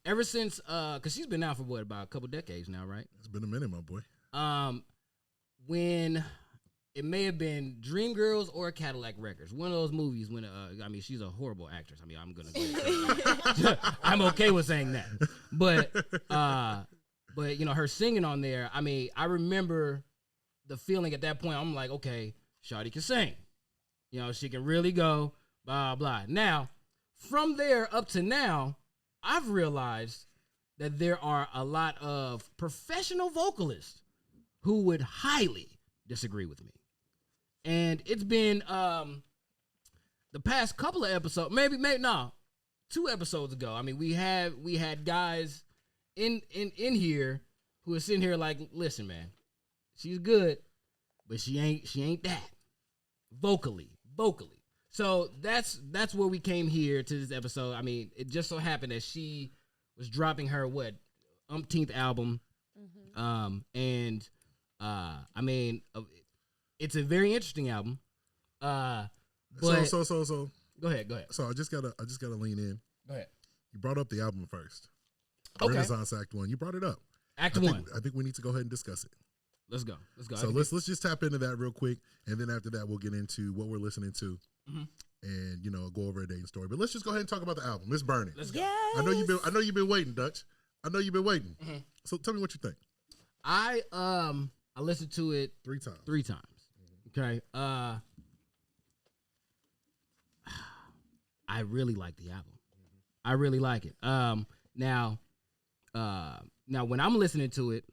ever since because she's been out for what, about a couple decades now, right? It's been a minute, my boy. When it may have been Dreamgirls or Cadillac Records, one of those movies. When I mean, she's a horrible actress. I mean, I'm gonna I'm okay with saying that, but you know, her singing on there. I mean, I remember the feeling at that point. I'm like, okay, Shawty can sing. You know, she can really go. Blah blah. Now, from there up to now, I've realized that there are a lot of professional vocalists who would highly disagree with me. And it's been the past couple of episodes, maybe 2 episodes ago. I mean, we had guys in here who are sitting here like, listen, man, she's good, but she ain't that vocally. So that's where we came here to this episode. I mean, it just so happened that she was dropping her umpteenth album, and I mean, it's a very interesting album. But so go ahead. So I just gotta lean in. Go ahead. You brought up the album first. Okay. Renaissance Act 1. You brought it up. Act 1. I think we need to go ahead and discuss it. Let's go. So let's just tap into that real quick, and then after that we'll get into what we're listening to, and you know, go over a dating story. But let's just go ahead and talk about the album. It's burning. Let's go. Yes. I know you've been waiting, Dutch. I know you've been waiting. So tell me what you think. I listened to it 3 times. 3 times. Okay. I really like the album. I really like it. Now when I'm listening to it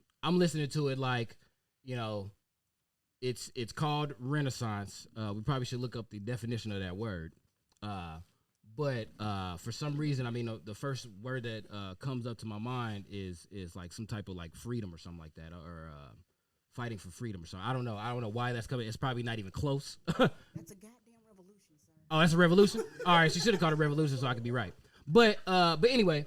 like, you know, it's called Renaissance. We probably should look up the definition of that word. But for some reason, I mean, the first word that comes up to my mind is like some type of like freedom or something like that, or fighting for freedom or something. I don't know why that's coming. It's probably not even close. That's a goddamn revolution, sir. Oh, that's a revolution? All right, she should have called it revolution so I could be right. But anyway,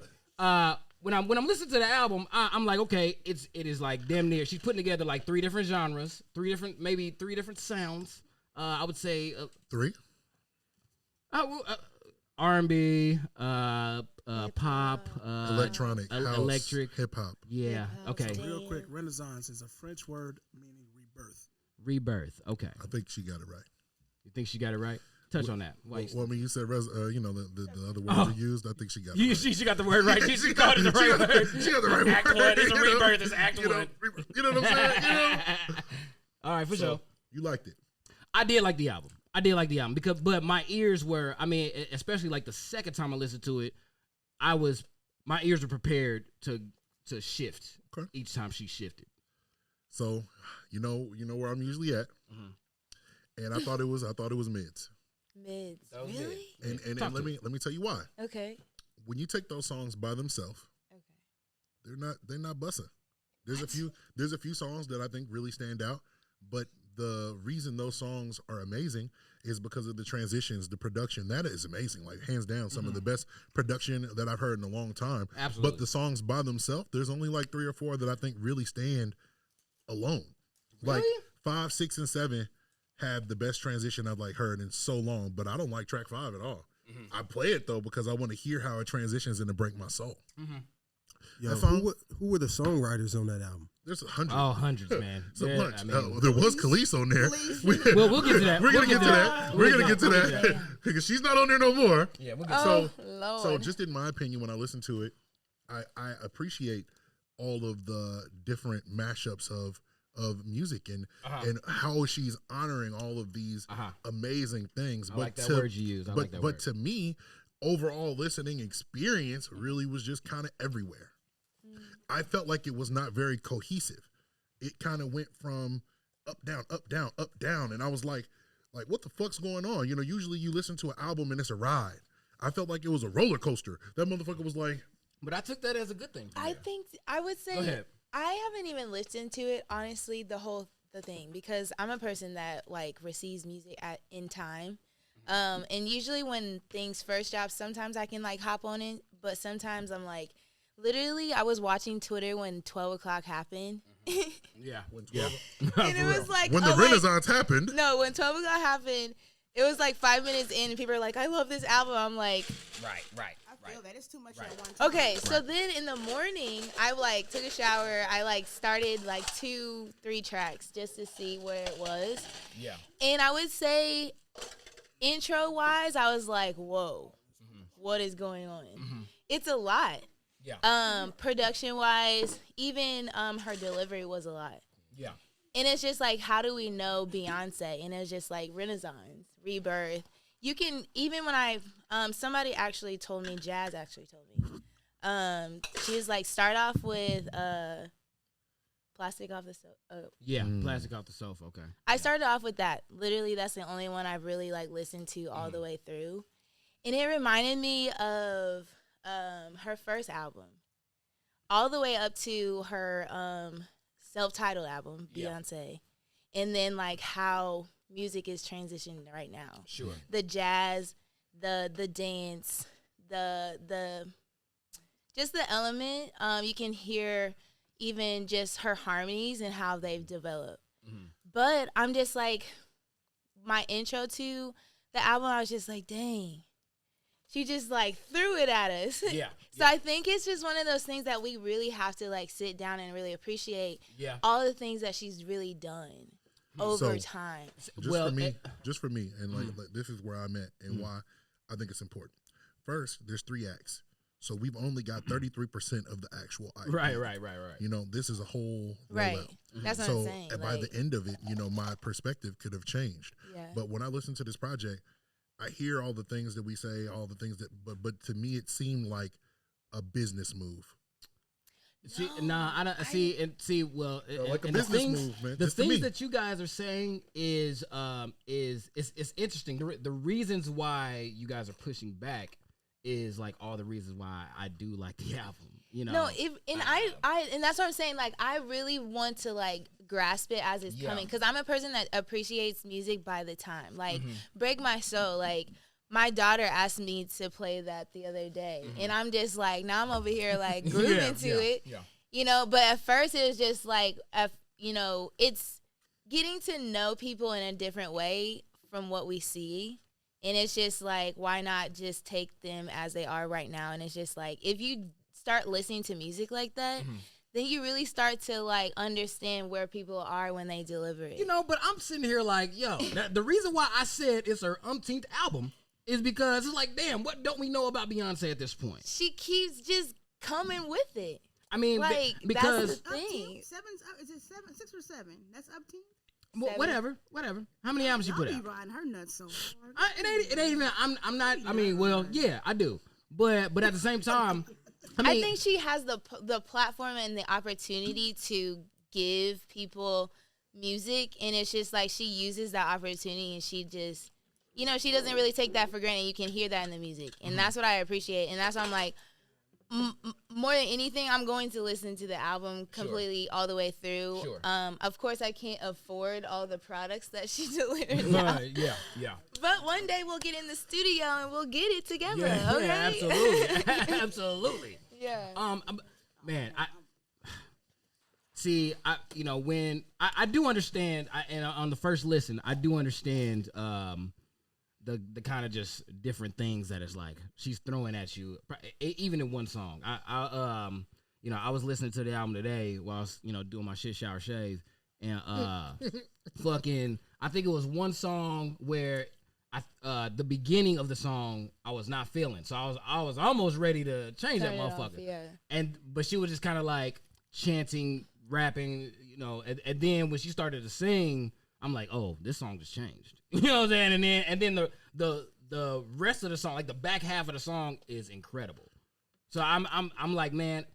when I'm listening to the album, I'm like, okay, it is like damn near. She's putting together like 3 different genres, maybe 3 different sounds. I would say 3. R&B, pop, electronic, house, electric, hip hop. Yeah. Okay. Real quick, Renaissance is a French word meaning rebirth. Rebirth. Okay. I think she got it right. You think she got it right? Touch on that. Well, I mean, you said you know, the other words you used. I think she got it right. She got the word right. She called it the right word. She got the right Act word. 1. It's a rebirth. It's Act 1. You know what I'm saying? You know? All right, for sure. You liked it. I did like the album. But my ears were, I mean, especially like the second time I listened to it, my ears were prepared to shift each time she shifted. So, you know where I'm usually at, and I thought it was mids. Mids, really? And let me tell you why. Okay. When you take those songs by themselves, they're not bussin'. There's a few songs that I think really stand out, but the reason those songs are amazing is because of the transitions, the production. That is amazing, like hands down, some of the best production that I've heard in a long time. Absolutely. But the songs by themselves, there's only like 3 or 4 that I think really stand alone. Really? Like 5, 6, and 7 have the best transition I've like heard in so long, but I don't like track 5 at all. I play it though because I want to hear how it transitions and to break my soul. Yo, who were the songwriters on that album? There's 100. Oh, hundreds, man. It's a bunch. There was Khalifah on there. Well, we'll get to that. We're gonna get to that. We're gonna get to that because she's not on there no more. Yeah, we'll get to Lord. So just in my opinion, when I listen to it, I appreciate all of the different mashups of music and how she's honoring all of these amazing things. I like that word you use. But to me, overall listening experience really was just kind of everywhere. I felt like it was not very cohesive. It kind of went from up, down, up, down, up, down. And I was like, what the fuck's going on? You know, usually you listen to an album and it's a ride. I felt like it was a roller coaster. That motherfucker was like. But I took that as a good thing. I would say, go ahead. I haven't even listened to it, honestly, the thing, because I'm a person that like receives music in time. And usually when things first drop, sometimes I can like hop on it, but sometimes I'm like, literally, I was watching Twitter when 12 o'clock happened. Yeah. And it was like, when the Renaissance happened. No, when 12 o'clock happened, it was like 5 minutes in, and people are like, I love this album. I'm like, right. I feel that. It's too much at one time. Okay, so then in the morning, I like took a shower. I like started like 2-3 tracks just to see where it was. Yeah. And I would say, intro wise, I was like, whoa, what is going on? It's a lot. Yeah. Production wise, even her delivery was a lot. Yeah. And it's just like, how do we know Beyonce? And it's just like Renaissance, Rebirth. You can, even when I, somebody actually told me, Jazz actually told me, she was like, start off with Plastic Off the Sofa. Yeah, Plastic Off the Sofa, okay. I started off with that. Literally, that's the only one I really like listened to all the way through. And it reminded me of her first album, all the way up to her self-titled album, Beyonce. And then like how music is transitioning right now. Sure. The jazz, the dance, the just the element. You can hear even just her harmonies and how they've developed. But I'm just like, my intro to the album, I was just like, dang. She just like threw it at us. Yeah. So I think it's just one of those things that we really have to like sit down and really appreciate all the things that she's really done over time. Just for me, and like this is where I'm at and why I think it's important. First, there's 3 acts. So we've only got 33% of the actual IP. Right. You know, this is a whole right. rollout. That's what So I'm saying. by the end of it, you know, my perspective could have changed. Yeah. But when I listen to this project, I hear all the things that we say, all the things that, but to me, it seemed like a business move. See, I don't see. Well, like a and business move, man. The Just to me. things that you guys are saying is it's interesting. The reasons why you guys are pushing back is like all the reasons why I do like the album. You know, and that's what I'm saying. Like, I really want to like grasp it as it's coming, because I'm a person that appreciates music by the time. Like, Break My Soul. Like, my daughter asked me to play that the other day, and I'm just like, now I'm over here like grooving to it. Yeah. You know, but at first it was just like, you know, it's getting to know people in a different way from what we see. And it's just like, why not just take them as they are right now? And it's just like, if you start listening to music like that, then you really start to like understand where people are when they deliver it. You know, but I'm sitting here like, yo, the reason why I said it's her umpteenth album is because it's like, damn, what don't we know about Beyonce at this point? She keeps just coming with it. I mean, like, because that's the thing. Is it 7, 6 or 7? That's upteen. Well, whatever. How many albums she put out? I'll be riding her nuts so hard. It ain't even. I'm not. I mean, well, yeah, I do. But at the same time, I think she has the platform and the opportunity to give people music, and it's just like she uses that opportunity, and she just, you know, she doesn't really take that for granted. You can hear that in the music, and that's what I appreciate, and that's why I'm like, more than anything, I'm going to listen to the album completely all the way through. Sure. Of course, I can't afford all the products that she delivered now. Yeah. But one day we'll get in the studio and we'll get it together. Yeah, okay? absolutely, absolutely. Yeah. Man, you know, when I do understand, and on the first listen, I do understand the kind of just different things that it's like she's throwing at you, even in one song. You know, I was listening to the album today while I was, you know, doing my shit shower shave, and I think it was one song where the beginning of the song I was not feeling, so I was almost ready to change that motherfucker. But she was just kind of like chanting, rapping, you know, and then when she started to sing, I'm like, oh, this song just changed. You know what I'm saying? And then the rest of the song, like the back half of the song, is incredible. So I'm like, man,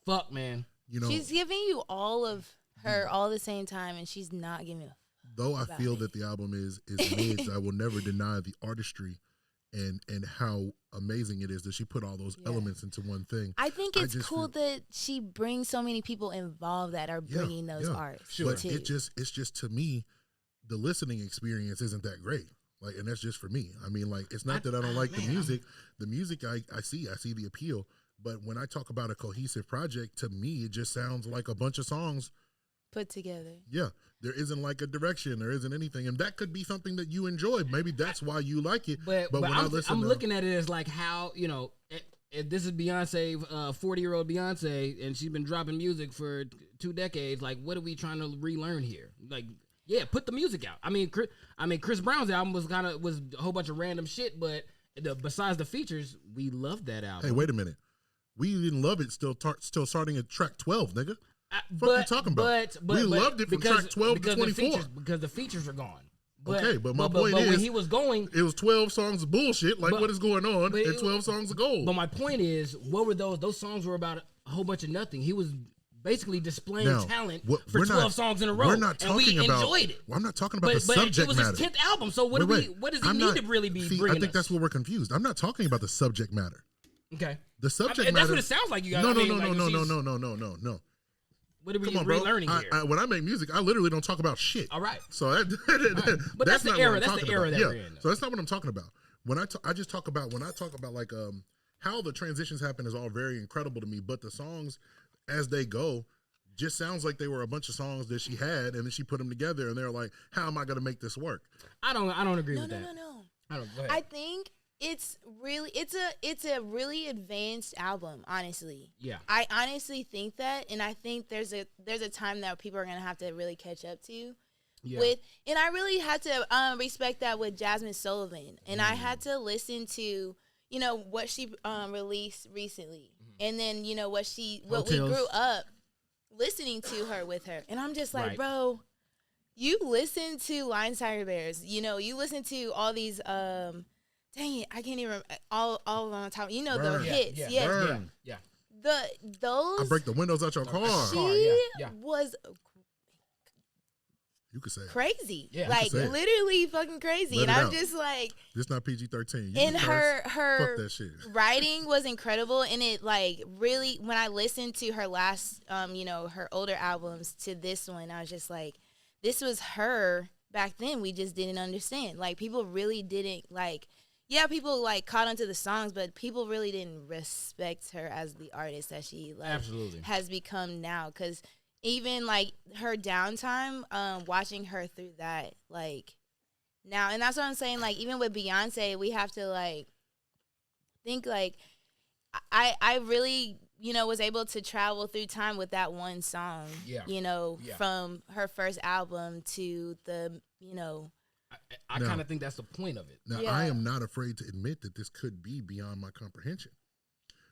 fuck, man. You know, she's giving you all of her all the same time, and she's not giving a though I feel that the album is mids, I will never deny the artistry and how amazing it is that she put all those elements into one thing. I think it's cool that she brings so many people involved that are bringing those arts. Sure. But it's just to me, the listening experience isn't that great. Like, and that's just for me. I mean, like, it's not that I don't like the music. The music I see the appeal. But when I talk about a cohesive project, to me, it just sounds like a bunch of songs put together. Yeah. There isn't like a direction. There isn't anything. And that could be something that you enjoy. Maybe that's why you like it. But when I'm looking at it as like how, if this is Beyonce, 40-year-old Beyonce, and she's been dropping music for 2 decades, like, what are we trying to relearn here? Like, yeah, put the music out. I mean, Chris Brown's album was a whole bunch of random shit, but besides the features, we loved that album. Hey, wait a minute. We didn't love it still starting at track 12, nigga. What are you talking about? We loved it from track 12 to 24. Because the features are gone. But my point is, when he was going, it was 12 songs of bullshit. Like, what is going on? And 12 songs of gold. But my point is, what were those? Those songs were about a whole bunch of nothing. He was basically displaying talent for 12 songs in a row. We're not talking and we about, enjoyed it. Well, I'm not talking about the subject matter. But it was his 10th album, so what does he need to really be bringing I think that's where we're confused. I'm not talking about the subject matter. Okay. The subject matter. That's what it sounds like you guys. No. What are we Come on, relearning bro. here? When I make music, I literally don't talk about shit. All right. So but that's the era. That's the era that we're in. So that's not what I'm talking about. When I just talk about like how the transitions happen is all very incredible to me. But the songs as they go just sounds like they were a bunch of songs that she had, and then she put them together, and they're like, how am I going to make this work? I don't agree with that. No. I don't. Go ahead. I think it's a really advanced album, honestly. Yeah. I honestly think that, and I think there's a time that people are gonna have to really catch up to. Yeah. And I really had to respect that with Jasmine Sullivan, and I had to listen to what she released recently, and then what we grew up listening to her with her, and I'm just like, right. Bro, you listen to Lion Tiger Bears, you listen to all these dang it, I can't even remember all on top. The hits, yeah. Those. I break the windows out your car. She was. You could say crazy, yeah, like literally fucking crazy, and I'm just like, this not PG-13. And her fuck that shit. Writing was incredible, and it like really when I listened to her last, her older albums to this one, I was just like, this was her back then. We just didn't understand. Like people really didn't like. Yeah, people like caught onto the songs, but people really didn't respect her as the artist that she absolutely has become now. Because even like her downtime, watching her through that, like now, and that's what I'm saying. Like even with Beyonce, we have to like think like I really was able to travel through time with that one song. From her first album to the I kind of think that's the point of it. Now, I am not afraid to admit that this could be beyond my comprehension.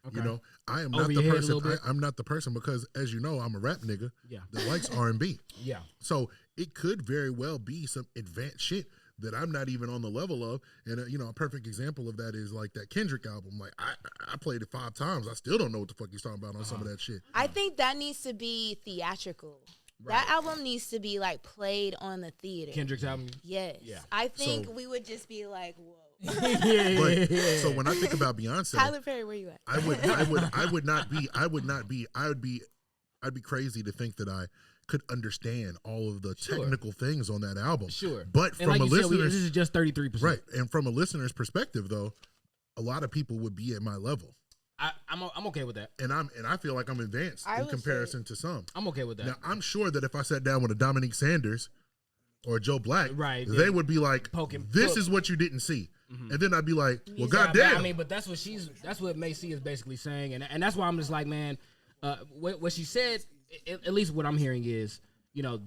Okay. I am not the person. I'm not the person because, as you know, I'm a rap nigga that likes R&B. Yeah. So it could very well be some advanced shit that I'm not even on the level of. And, a perfect example of that is like that Kendrick album. Like, I played it 5 times. I still don't know what the fuck he's talking about on some of that shit. I think that needs to be theatrical. Right. That album needs to be like played on the theater. Kendrick's album? Yes. Yeah. I think we would just be like, whoa. So when I think about Beyonce, Tyler Perry, where you at? I'd be crazy to think that I could understand all of the technical things on that album. Sure. But from a listener's, this is just 33%. Right. And from a listener's perspective though, a lot of people would be at my level. I'm okay with that, and I feel like I'm advanced in comparison to some. I'm okay with that. Now I'm sure that if I sat down with a Dominique Sanders or a Joe Black, right, they would be like, "This is what you didn't see," and then I'd be like, "Well, goddamn." But that's what Mae C is basically saying, and that's why I'm just like, man, what she said, at least what I'm hearing is,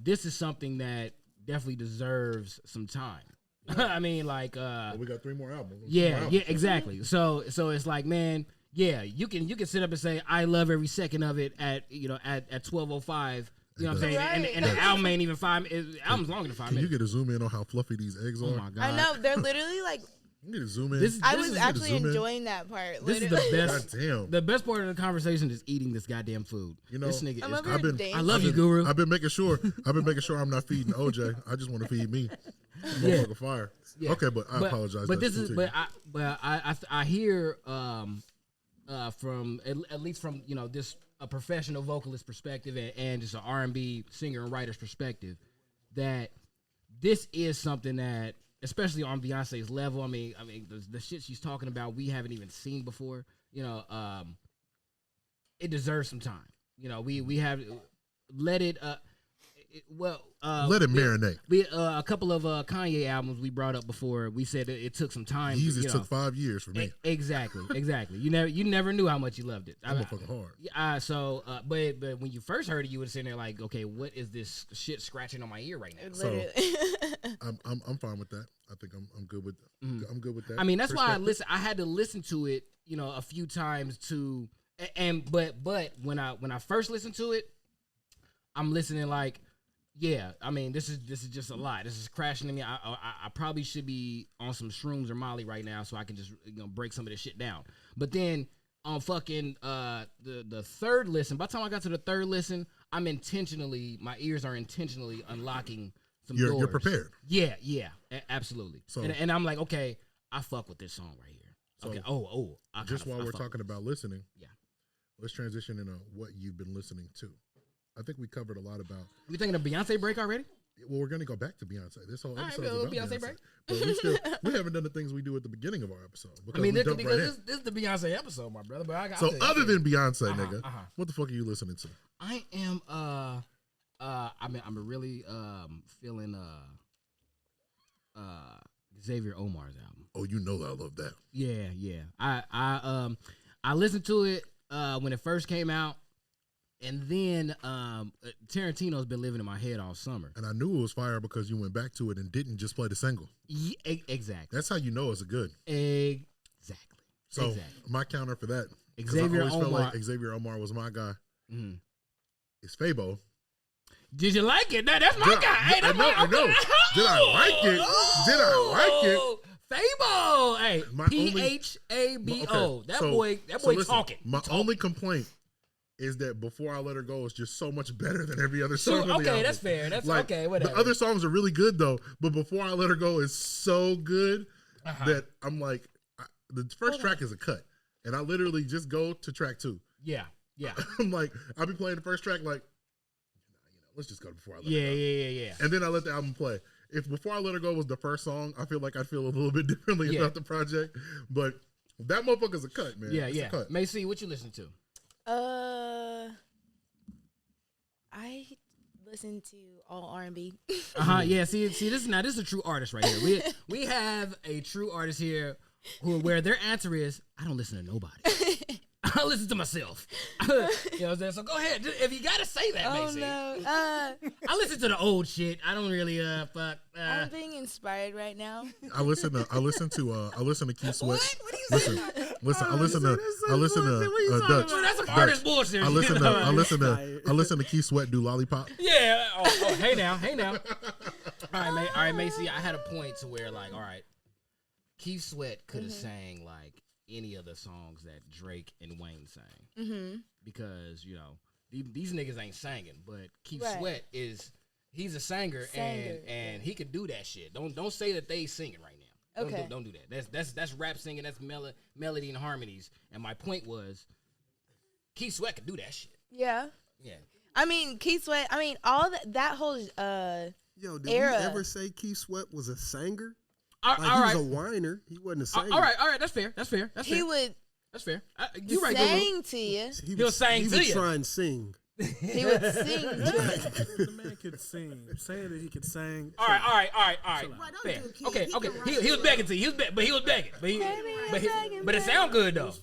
this is something that definitely deserves some time. I mean, like, we got 3 more albums. Yeah, exactly. So it's like, man. Yeah, you can sit up and say I love every second of it at 12:05. You know what I'm saying? Right. And the album ain't even 5. The album's longer than 5 minutes. Can you get a zoom in on how fluffy these eggs are? Oh my god! I know they're literally like. You get a zoom in. I was actually enjoying that part. This is the best. Goddamn. The best part of the conversation is eating this goddamn food. This nigga I love you, Guroux. I've been making sure. I'm not feeding OJ. I just want to feed me. Motherfucker fire. Yeah. Okay, but I apologize. But I hear from at least from this a professional vocalist perspective and just an R&B singer and writer's perspective that this is something that, especially on Beyonce's level, I mean the shit she's talking about we haven't even seen before. It deserves some time. We have let it. Let it marinate. A couple of Kanye albums we brought up before. We said it took some time. Yeezus took 5 years for me. Exactly. You never knew how much you loved it. I'm fucking hard. But when you first heard it, you would sit there like, okay, what is this shit scratching on my ear right now? So I'm fine with that. I think I'm good with I'm good with that. I mean, that's why I had to listen to it, a few times but when I first listened to it, I'm listening like, yeah, I mean, this is just a lot. This is crashing in me. I probably should be on some shrooms or Molly right now so I can just break some of this shit down. But then on fucking the third listen, by the time I got to the third listen, my ears are intentionally unlocking some doors. You're prepared. Yeah, absolutely. So, and I'm like, okay, I fuck with this song right here. So Okay. Just while we're talking about listening, yeah, let's transition into what you've been listening to. I think we covered a lot about. We thinking of Beyonce break already? Well, we're gonna go back to Beyonce. This whole episode is about Beyonce break. But we haven't done the things we do at the beginning of our episode. Because this is the Beyonce episode, my brother. But other than Beyonce, nigga, what the fuck are you listening to? I am I'm really feeling Xavier Omar's album. Oh, you know that I love that. Yeah. I listened to it when it first came out. And then Tarantino's been living in my head all summer. And I knew it was fire because you went back to it and didn't just play the single. Yeah, exactly. That's how you know it's good. Exactly. So my counter for that, Xavier I always Omar. felt like Xavier Omar was my guy. Mm-hmm. It's Fabo. Did you like it? That's my guy. Hey, that's I know. Did I like it? Fabo. Hey, Phabo. That boy talking. My only complaint is that Before I Let Her Go is just so much better than every other song on the album. Okay, that's fair. That's like, okay, whatever. The other songs are really good, though, but Before I Let Her Go is so good that I'm like, the first track is a cut, and I literally just go to track 2. Yeah. I'm like, I'll be playing the first track like, let's just go to Before I Let Her Go. Yeah. And then I let the album play. If Before I Let Her Go was the first song, I feel like I'd feel a little bit differently about the project, but that motherfucker's a cut, man. It's a cut. Mae C, what you listen to? I listen to all R&B. Yeah. See, this is a true artist right here. We have a true artist here where their answer is, I don't listen to nobody. I listen to myself. You know what I'm saying? So go ahead. If you gotta say that, Mae C. No. I listen to the old shit. I don't really fuck. I'm being inspired right now. I listen to Keith Sweat. What are you saying? Listen. I listen to Dutch. That's some artist bullshit. I listen to Keith Sweat do Lollipop. Yeah. Oh, hey now. All right, Mae C. I had a point to where like, all right, Keith Sweat could have sang like any of the songs that Drake and Wayne sang, because these niggas ain't singing, but Keith Sweat he's a singer and he could do that shit. Don't say that they singing right now. Okay. Don't do that. That's rap singing. That's melody and harmonies. And my point was, Keith Sweat could do that shit. Yeah. Yeah. I mean, Keith Sweat. I mean, all that whole Did era. we ever say Keith Sweat was a singer? All he right. was a whiner. He wasn't a singer. All right. That's fair. He would. That's fair. You right, sang to you. He'll sing he to would you. try and sing. He would sing to you. The man could sing. Saying that he could sing. All right. Right, Fair. don't do Okay. Keith. He can write He was begging to you. But he was begging. But it sound good though.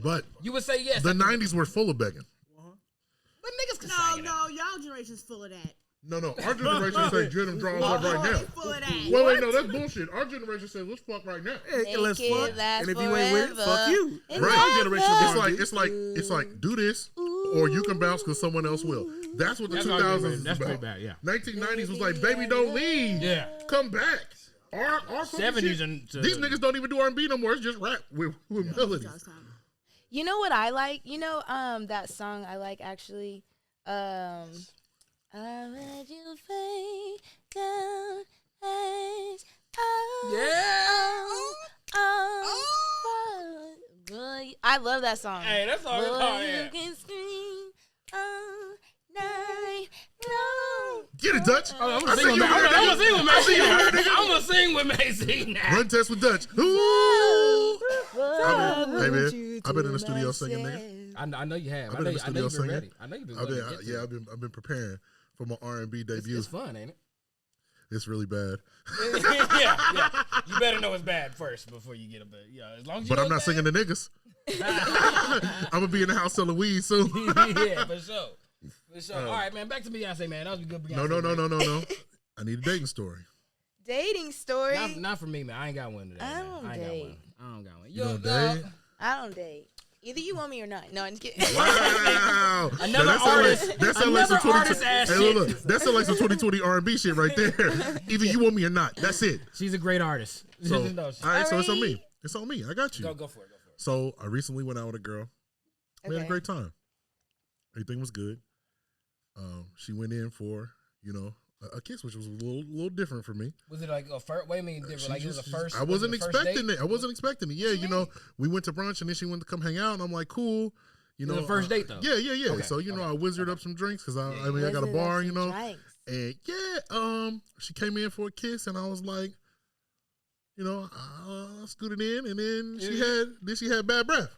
But You would say yes. the 90s were full of begging. But niggas can sing it. No, y'all generation's full of that. No, our generation say get them draws up right now. Full of that. Wait, no, that's bullshit. Our generation says let's fuck right now. Hey, let's Make it fuck. last And if you ain't with it, fuck you. And Right. our generation It's like do this or you can bounce because someone else will. That's what the 2000s is That's about. pretty bad. Yeah. 1990s was like, baby, don't leave. Yeah. Come back. Our 70s shit, and these niggas don't even do R&B no more. It's just rap with melodies. You know what I like? That song I like actually. I let you fade down as I love that song. Hey, that's all. You can scream all night long. Get it, Dutch. I'm gonna sing with Mae C. I'm gonna sing with Mae C now. Run test with Dutch. Ooh. Hey, man, I've been in the studio singing, nigga. I know you have. I've been in the studio you've been singing. ready. I know you've been ready. I've been preparing for my R&B debut. It's fun, ain't it? It's really bad. yeah. You better know it's bad first before you get a bit. Yeah, as long as you. But I'm not singing the niggas. I'm gonna be in the house selling weed soon. Yeah, for sure. For sure. All right, man. Back to Beyonce, man. That was a good Beyonce. No. I need a dating story. Dating story? Not for me, man. I ain't got one today. I don't date. I don't got one. You don't date? I don't date. Either you want me or not. No, I'm just kidding. Wow. Another artist. That sounds like some 2020 ass hey, shit. look, that sounds like some 2020 R&B shit right there. Either you want me or not. That's it. She's a great artist. So, all right, so it's on me. It's on me. I got you. Go for it. So I recently went out with a girl. We had a great time. Everything was good. She went in for, a kiss, which was a little different for me. Was it like a first? Wait a minute, different. Like it was a first. I wasn't expecting it. I wasn't expecting it. Yeah, we went to brunch and then she wanted to come hang out, and I'm like, cool. It was a first date though. Yeah. Okay, so I wizarded up some drinks because I got a bar, and she came in for a kiss, and I was like, I scooted in, and then she had bad breath,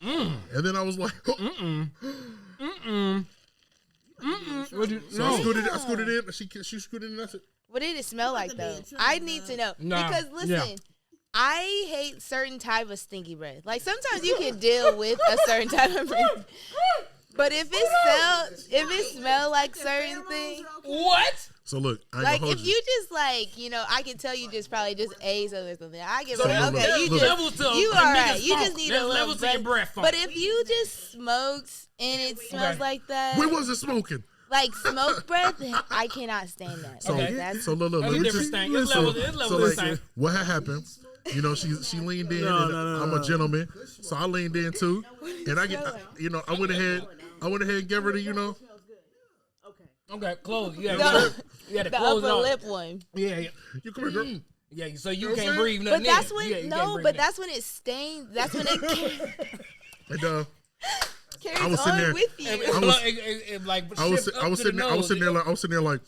and then I was like, So I scooted in. She scooted in. I said, what did it smell like though? I need to know because listen. I hate certain type of stinky breath. Like sometimes you can deal with a certain type of breath, but if it smell like certain things, what? So look, like if you just I can tell you just probably just ate something. I give you all right. You just need a little breath. But if you just smoked and it smells like that, we wasn't smoking. Like smoke breath, I cannot stand that. So look, what had happened? She leaned in, and I'm a gentleman, so I leaned in too, and I went ahead and gave her the, Okay, close. You had to close the upper it lip one. Yeah. You come here, girl. Yeah, so you can't breathe nothing. But that's when that's when it stains. That's when it carries I was sitting there with you. I was sitting there like,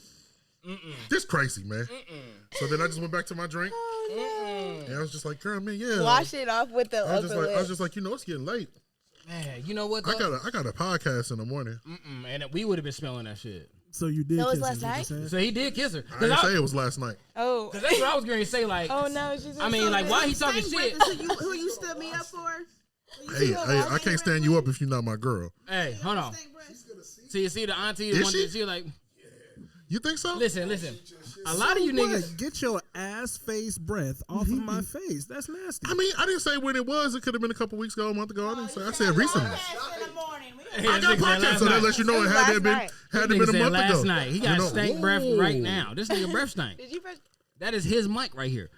this crazy, man. So then I just went back to my drink. And I was just like, girl, man, yeah. Wash it off with the upper lip. I was just like, it's getting late. Man, you know what? I got a podcast in the morning. And we would have been smelling that shit. So you did. That was last night. So he did kiss her. I didn't say it was last night. Oh, because that's what I was going to say. Like, oh no, why he talking shit? Who you stood me up for? Hey, I can't stand you up if you're not my girl. Hey, hold on. So you see the auntie, the one that she like. You think so? Listen. A lot of you niggas get your ass face breath off of my face. That's nasty. I mean, I didn't say when it was. It could have been a couple weeks ago, a month ago. I said recently. I got podcasts, so that lets you know it had to have been a month last ago. Night. He got stank breath right now. This nigga breath stank. That is his mic right here.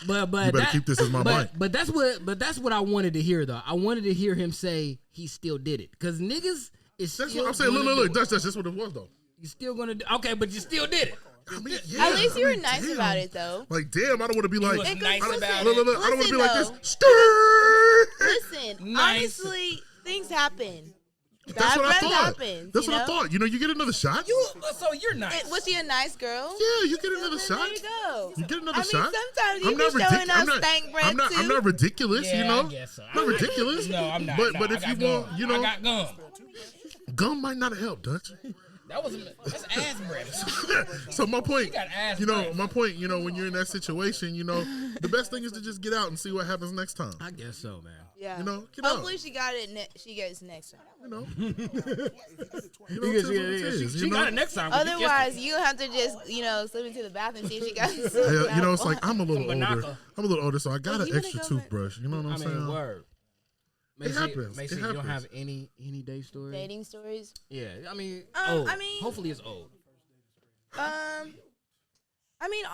But you better keep this as my mic. But that's what I wanted to hear though. I wanted to hear him say he still did it because niggas is. That's what I'm saying. Look. That's what it was though. You still gonna do? Okay, but you still did it. I mean, at least you were nice about it though. Like, damn, I don't want to be like. Nice about it. I don't want to be like this. Listen, honestly, things happen. That's what I thought. Happens, That's what I thought. You get another shot. So you're nice. Was she a nice girl? Yeah, you get another shot. There you go. You get another shot. Sometimes you be showing up stank breath too. I'm not ridiculous, I guess so. Not ridiculous. No, I'm not. But if you want, I got gum. Gum might not help, Dutch. That's ass breath. So my point, breath. my point, when you're in that situation, the best thing is to just get out and see what happens next time. I guess so, man. Yeah. Get Hopefully out. she got it. She gets next time. She got it next time. Otherwise, you have to just slip into the bathroom and see if she got it. It's like I'm a little older, so I got an extra toothbrush. You know what I'm saying? Word. It happens. Macy, you don't have any day stories? Dating stories? Yeah, I mean, old. Hopefully it's old. I mean,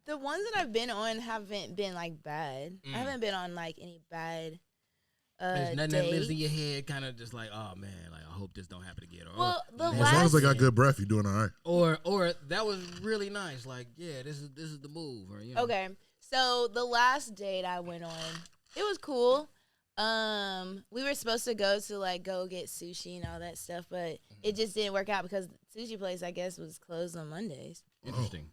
the ones that I've been on haven't been like bad. I haven't been on like any bad. There's nothing that lives in your head, kind of just like, oh man, like I hope this don't happen again. As long as I got good breath, you're doing all right. Or that was really nice. Like, yeah, this is the move. Or Okay, so the last date I went on, it was cool. We were supposed to go get sushi and all that stuff, but it just didn't work out because the sushi place, I guess, was closed on Mondays. Interesting.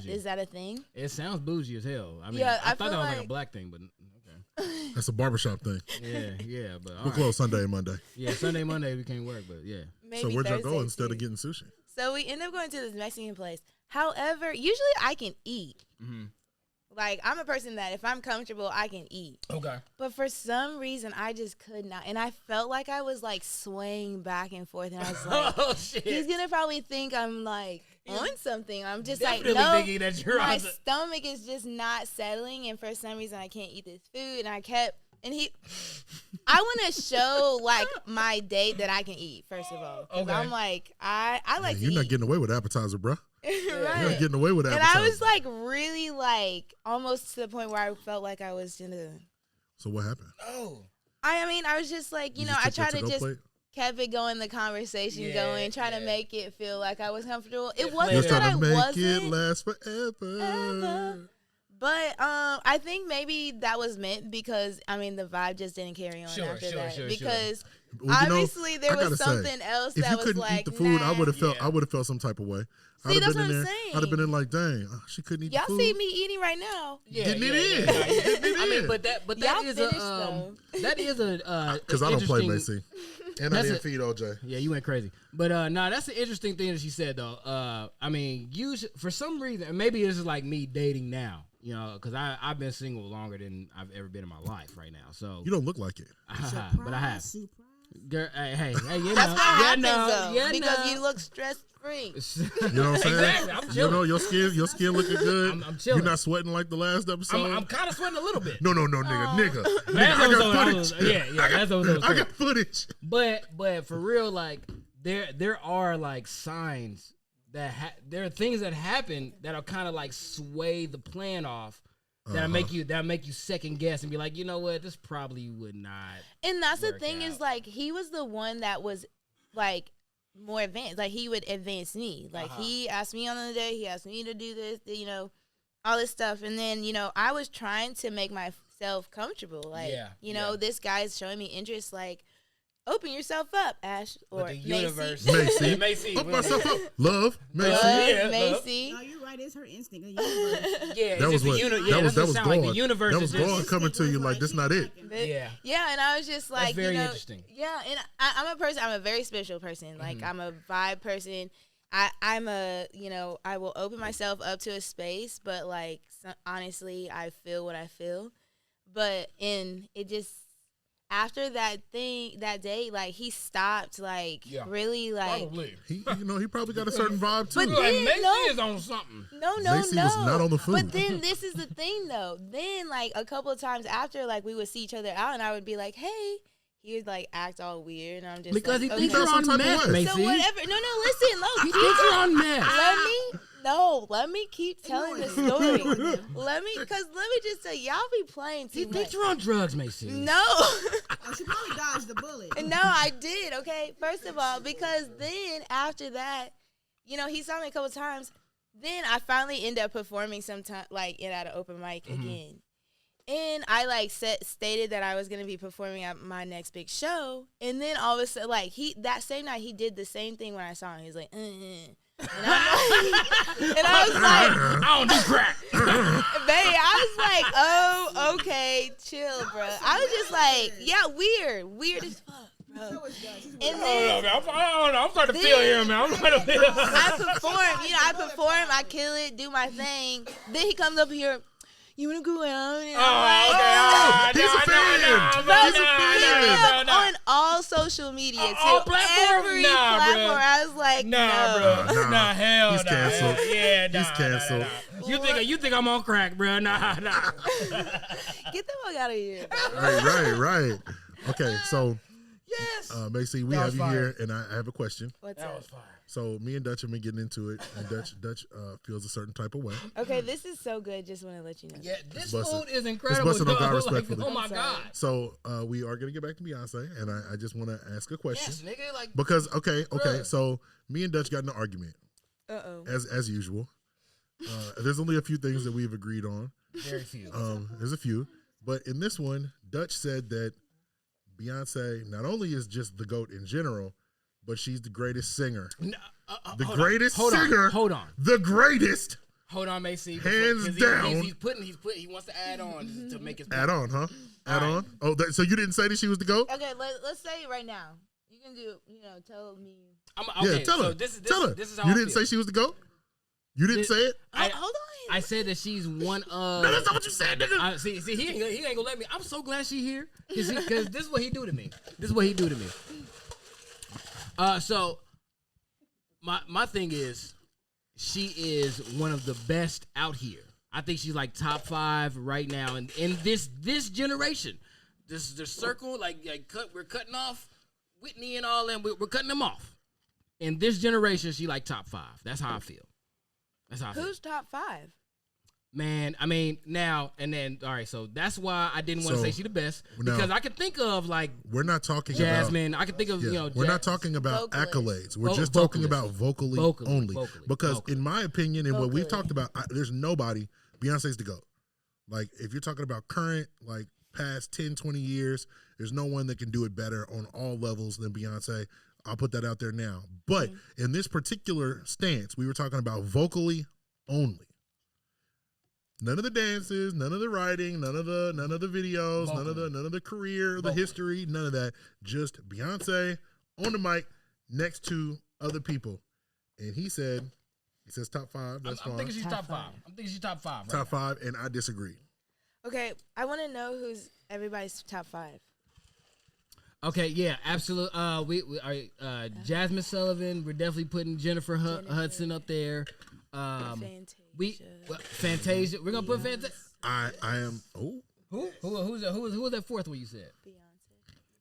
Is that a thing? It sounds bougie as hell. I mean, yeah, I thought that was like a black thing, but okay. That's a barbershop thing. Yeah, but we're closed Sunday and Monday. Yeah, Sunday, Monday we can't work, but yeah. Maybe so where'd y'all Thursday go instead too. of getting sushi? So we end up going to this Mexican place. However, usually I can eat. Mm-hmm. Like, I'm a person that if I'm comfortable, I can eat. Okay. But for some reason, I just could not. And I felt like I was, like, swaying back and forth. And I was like, oh, shit. He's going to probably think I'm, like, on something. I'm just Definitely like, no, thinking that you're my on the- stomach is just not settling. And for some reason, I can't eat this food. And I kept, and I want to show, like, my date that I can eat, first of all. Because Okay. I'm like, I like to You're eat. not getting away with appetizer, bro. Right. You're not getting away with And appetizer. I was like really like almost to the point where I felt like I was gonna. So what happened? Oh. I mean, I was just like, you know, I just took tried that to to-go just plate? kept it going, the conversation going, trying to make it feel like I was comfortable. It wasn't Just that I trying to make wasn't. it last forever. Ever. But I think maybe that was meant because I mean the vibe just didn't carry on after that because Well, you know, obviously there I was gotta say, something else if that you was couldn't like eat the food, nah. I would have felt some type of way. See, I'd have that's been what in I'm there. saying. I'd have been in like, dang, she couldn't eat Y'all the food. see me eating right now. Getting it in. Yeah. Getting it I mean, in. but that Y'all is finished, that is a Because I don't play interesting- Mae C. And I That's didn't feed OJ. Yeah, you went crazy. But no, that's an interesting thing that she said though. I mean, for some reason, and maybe this is like me dating now, you know, because I've been single longer than I've ever been in my life right now. So You don't look like it. but I have. Girl, hey, you know, That's what happens though, yeah, because you look stress free. You know what I'm saying? Exactly, I'm You chilling. know, your skin looking good. I'm chilling. You're not sweating like the last episode. I'm kind of sweating a little bit. No, nigga. Last I episode, got I was- footage. yeah, that's what I was I saying. got footage. But for real, like there are like signs that there are things that happen that'll kind of like sway the plan off. That'll make you second guess and be like, you know what, this probably would not. And that's the work thing out. is like he was the one that was like more advanced. Like he would advance me. Like he asked me on the day, he asked me to do this, you know, all this stuff. And then, you know, I was trying to make myself comfortable. Like, you know, this guy's showing me interest. Like, open yourself up, Ash. Or the universe. Mae C. Hook myself up. Love. Mae C. Mae C. No, you're right. It's her instinct. The universe. Yeah, That was what. That was sound God. like the universe. That was is just, God coming to you like this. Not it. Yeah. Yeah, and I was just like, very you know, interesting. Yeah, and I'm a person. I'm a very spiritual person. Like I'm a vibe person. I'm a, you know, I will open myself up to a space, but like honestly, I feel what I feel. But it just after that day, like he stopped, like really, like Probably. He probably got a certain vibe too. But Like, then, Mae C no. is on something. No, Mae C was not on the food. But then this is the thing, though. Then, like, a couple of times after, like, we would see each other out, and I would be like, hey. He would, like, act all weird, and I'm just Because like, he thinks okay. you're on some type of meth, way. Mae So C. whatever. No, listen. Look, He thinks you're on meth. let me keep telling the story. let me just say, y'all be playing He too thinks much. you're on drugs, Mae C. No. Oh, she probably dodged the bullet. No, I did, okay? First of all, because then after that, you know, he saw me a couple times. Then I finally end up performing sometime, like, at an open mic again. And I, like, stated that I was going to be performing at my next big show. And then all of a sudden, like, that same night, he did the same thing when I saw him. He was like, And I was like, I don't do crack. babe, I was like, oh, okay, chill, bro. I was just like, yeah, weird as fuck, bro. And then I don't know. I'm starting to feel here, man. I'm starting to feel. I perform, I kill it, do my thing. Then he comes up here, you wanna go out? And I'm like, He's a fan. on all social media too. all platforms? Every Nah, platform. bro. I was like, Nah, no. bro. Nah, hell He's nah. canceled. Yeah, nah. He's canceled. Nah. You think I'm on crack, bro? Nah. Get the fuck out of here. Right. Okay, so Yes. Mae C, we That have was you fire. here, and I have a question. What's That up? was fire. So me and Dutch have been getting into it, and Dutch feels a certain type of way. Okay, this is so good. Just want to let you know. Yeah, this busted. food is incredible. busted on God, dog. respectfully. Oh my I'm sorry. God. So we are gonna get back to Beyonce, and I just want to ask a question Yes, nigga. Like, because okay. Bruh. So me and Dutch got in an argument Uh-oh. as usual. There's only a few things that we've agreed on. very few. There's a few, but in this one, Dutch said that Beyonce not only is just the GOAT in general, but she's the greatest singer. No, The hold greatest on. singer. Hold on. The greatest. Hold on, Mae C. Hands 'Cause down. He wants to add on to make his Add on, huh? Add All on. Oh, so you didn't say that she was the GOAT? Okay, let's say it right now. You can do, tell me. Okay, tell her. Tell her. This is how you I didn't feel. say she was the GOAT? You didn't say it? Hold on. I said that she's one of. No, that's not what you said, nigga. See, he ain't gonna let me. I'm so glad she here because this is what he do to me. So my thing is, she is one of the best out here. I think she's like top 5 right now, and in this generation, this circle we're cutting off Whitney and all them. We're cutting them off. In this generation, she like top 5. That's how I feel. Who's top 5? Man, I mean, now and then. All right, so that's why I didn't want to say she the best because I can think of like we're not talking Jasmine. About, I can think of we're not talking about accolades. We're just vocalist. talking about vocally only. Because in my opinion, and what we've talked about, there's nobody. Beyonce's the GOAT. Like if you're talking about current, like past 10, 20 years, there's no one that can do it better on all levels than Beyonce. I'll put that out there now. But in this particular stance, we were talking about vocally only. None of the dances, none of the writing, none of the videos, none of the career, the history, none of that. Just Beyonce on the mic next to other people. And he says top 5. That's fine. I'm thinking she's top 5. I'm thinking she's top 5. Top 5, and I disagree. Okay, I want to know who's everybody's top 5. Okay, yeah, absolutely. We are Jasmine Sullivan. We're definitely putting Jennifer Hudson up there. Fantasia. We're gonna put Fantasia. I am. Oh, who's that fourth one you said?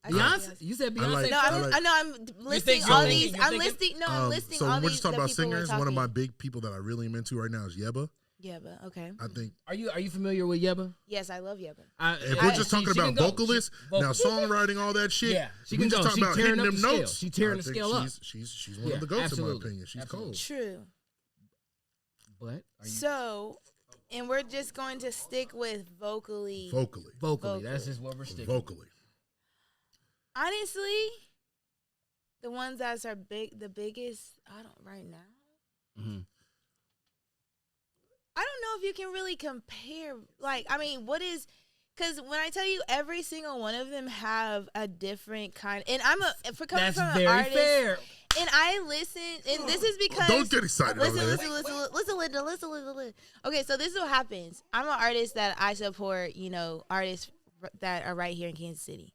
Beyonce. You said Beyonce. I'm listing all these. I'm listing all these. So we're just talking about singers. One of my big people that I really am into right now is Yebba. Yebba, okay. I think. Are you familiar with Yebba? Yes, I love Yebba. If we're just talking about vocalists, now songwriting, all that shit. Yeah, she can we just talking about hitting them notes. She's tearing the scale up. She's one of the GOATs in my opinion. She's cold. True. But and we're just going to stick with vocally. Vocally. That's just what we're sticking. Vocally. Honestly, the ones that are the biggest. I don't right now. Mm-hmm. I don't know if you can really compare. Like, I mean, because when I tell you every single one of them have a different kind, and coming from an artist, fair. And I listen, and this is because don't get excited. Listen. Okay, so this is what happens. I'm an artist that I support. Artists that are right here in Kansas City,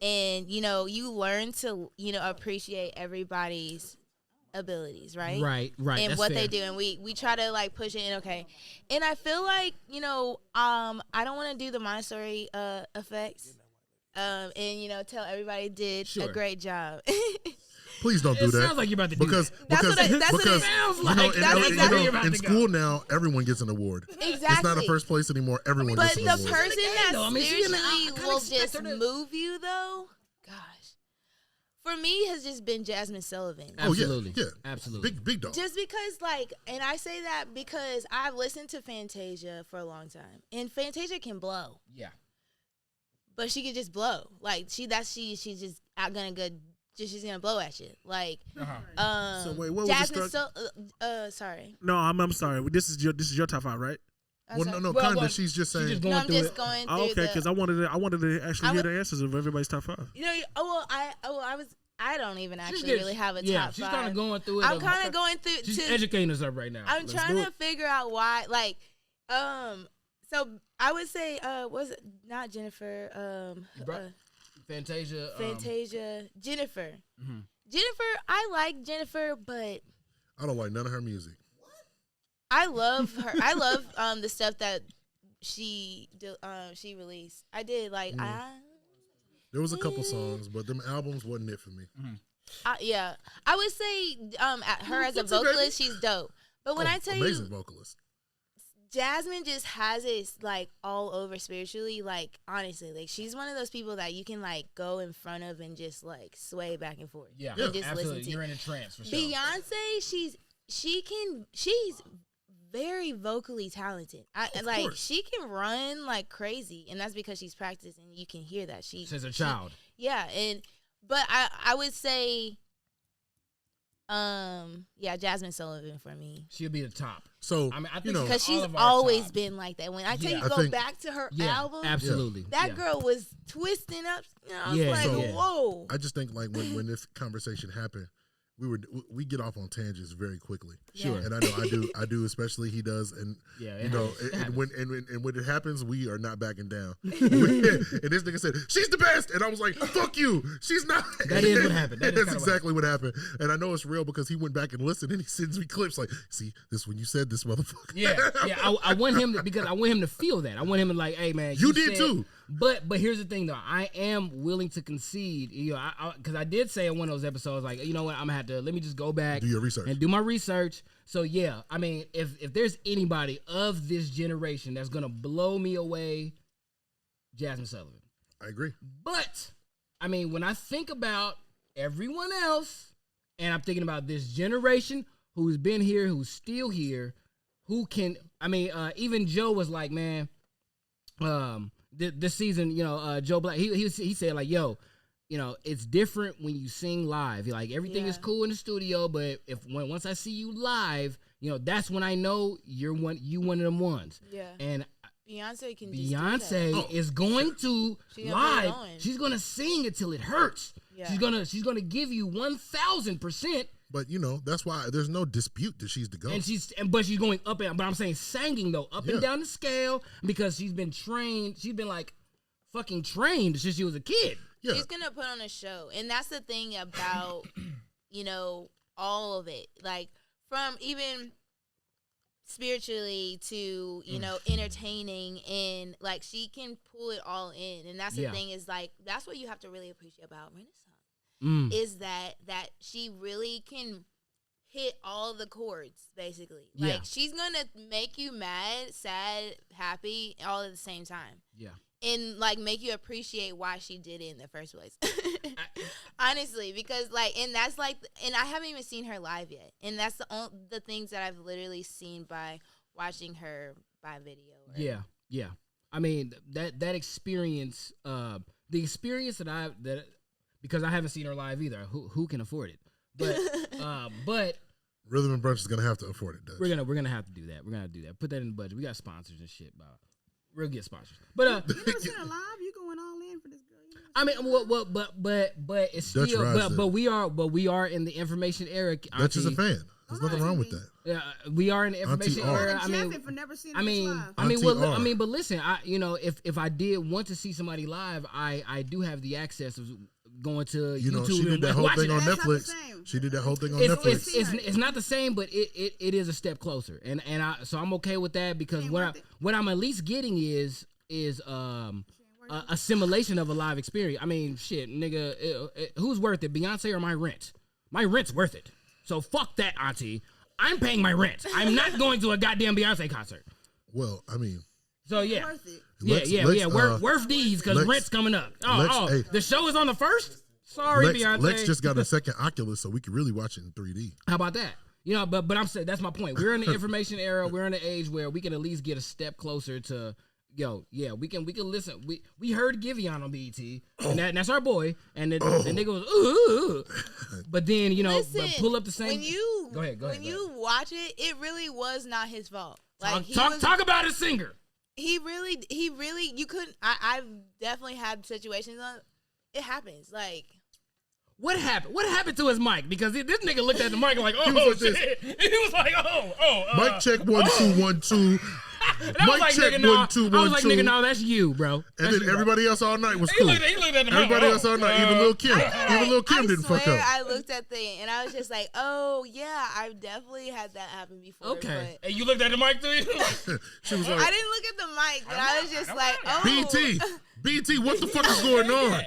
and you learn to appreciate everybody's abilities, right, and that's what fair. they do, and we try to like push it in. Okay, and I feel like I don't want to do the Montessori effects, and tell everybody did a great job. Please don't do that. It sounds like you're about to do because that's what it sounds like. In school now, everyone gets an award. Exactly. It's not a first place anymore. Everyone gets an award. But the person that spiritually will just move you, though, gosh, for me has just been Jasmine Sullivan. Absolutely. Yeah. Absolutely. Big dog. Just because, and I say that because I've listened to Fantasia for a long time, and Fantasia can blow. Yeah. But she could just blow. She's just out gonna go. She's gonna blow at you. So wait, what Jasmine was the sorry. No, I'm sorry. This is your top 5, right? No, kind of. She's just saying. I'm just going through. Okay, because I wanted to actually hear the answers of everybody's top 5. I don't even actually really have a top 5. She's kind of going through it. I'm kind of going through. She's educating us up right now. I'm trying to figure out why. So I would say, was it not Jennifer? Fantasia. Jennifer. Mm-hmm. Jennifer, I like Jennifer, but I don't like none of her music. I love her. I love the stuff that she released. I did There was a couple songs, but them albums wasn't it for me. Mm-hmm. Yeah, I would say her as a vocalist, she's dope. But when I tell amazing vocalist. Jasmine just has it all over spiritually. Honestly, she's one of those people that you can go in front of and just sway back and forth. Yeah, and just absolutely. Listen to. You're in a trance for sure. Beyonce, she's very vocally talented. She can run like crazy, and that's because she's practiced, and you can hear that she's a child. But I would say, Yeah, Jasmine Sullivan for me. She'll be the top. So I mean, I think Because she's always been like that. When I tell you, go back to her album, absolutely. That girl was twisting up. I was like, whoa. I just think like when this conversation happened, we get off on tangents very quickly. Sure. And I know I do, especially he does. And you know, and when it happens, we are not backing down. And this nigga said, she's the best. And I was like, fuck you. She's not. That is what happened. That's exactly what happened. And I know it's real because he went back and listened and he sends me clips like, see, this when you said this motherfucker. Yeah. I want him to, because I want him to feel that. I want him to like, hey man, you did too. But here's the thing though, I am willing to concede, you know, because I did say in one of those episodes, like, you know what, I'm gonna have to let me just go back, do your research, and do my research. So yeah, I mean, if there's anybody of this generation that's gonna blow me away, Jasmine Sullivan. I agree. But I mean, when I think about everyone else, and I'm thinking about this generation who's been here, who's still here, who can, I mean, even Joe was like, man, this season, you know, Joe Black, he said like, yo, you know, it's different when you sing live. Like everything is cool in the studio, but once I see you live, you know, that's when I know you're one of them ones. Yeah. And Beyonce is going to live. She's gonna sing it till it hurts. Yeah. She's gonna give you 1,000%. But you know, that's why there's no dispute that she's the GOAT. But she's going up and, but I'm saying singing though, up and down the scale, because she's been trained. She's been like fucking trained since she was a kid. Yeah. She's gonna put on a show, and that's the thing about you know, all of it, like from even spiritually to, you know, entertaining, and like she can pull it all in. And that's the thing, is like that's what you have to really appreciate about Renaissance. Is that she really can hit all the chords, basically. Like she's gonna make you mad, sad, happy, all at the same time. Yeah. And like make you appreciate why she did it in the first place. Honestly, because like, and that's like, and I haven't even seen her live yet. And that's the things that I've literally seen by watching her by video. Yeah. I mean, that experience, the experience that because I haven't seen her live either. Who can afford it? But Rhythm and Brunch is gonna have to afford it. Dutch. We're gonna have to do that. We're gonna do that. Put that in the budget. We got sponsors and shit. We'll get sponsors. But you never seen her live. You going all in for this girl? I mean, but it's still, but we are in the information era. Dutch is a fan. There's nothing wrong with that. Yeah, we are in the information era. But listen, if I did want to see somebody live, I do have the access of going to YouTube. She did that whole thing on Netflix. She did that whole thing on Netflix. It's not the same, but it is a step closer, and so I'm okay with that, because what I'm at least getting is a simulation of a live experience. I mean, shit, nigga, who's worth it, Beyonce or my rent? My rent's worth it. So fuck that, auntie. I'm paying my rent. I'm not going to a goddamn Beyonce concert. Well, I mean. So yeah. Let's Worth these, because rent's coming up. Hey, the show is on the 1st? Sorry, Beyonce. Lex just got a second Oculus, so we can really watch it in 3D. How about that? You know, but I'm saying, that's my point. We're in the information era. We're in an age where we can at least get a step closer to, we can listen. We heard Giveon on BET, and that's our boy. And the nigga was ooh. But then, listen, but pull up the same. Go ahead. When you watch it, it really was not his fault. Like talk about a singer. He really, you couldn't. I've definitely had situations. It happens. Like, what happened? What happened to his mic? Because this nigga looked at the mic like, oh shit. He was like, mic check 1 2 1 2. Mic check 1 2 1 2. I was like, nigga, no, that's you, bro. And then everybody else all night was cool. He looked at the mic. Everybody else all night, even Lil Kim. Didn't fuck up. I looked at the and I was just like, oh yeah, I've definitely had that happen before. Okay. And you looked at the mic too? She was like, I didn't look at the mic, but I was just like, oh. BT, what the fuck is going on?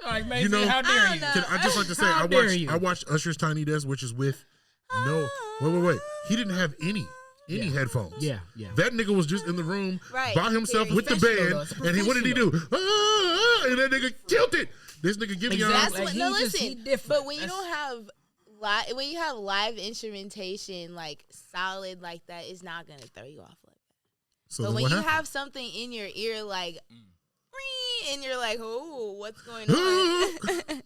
Like, Mae C, how dare you? I just like to say, I watched Usher's Tiny Desk, which is with wait. He didn't have any headphones. Yeah. That nigga was just in the room by himself with the band, and what did he do? And that nigga killed it. This nigga give me listen. But when you don't have when you have live instrumentation like solid like that, it's not gonna throw you off like that. So but when you have something in your ear like, and you're like, oh, what's going on?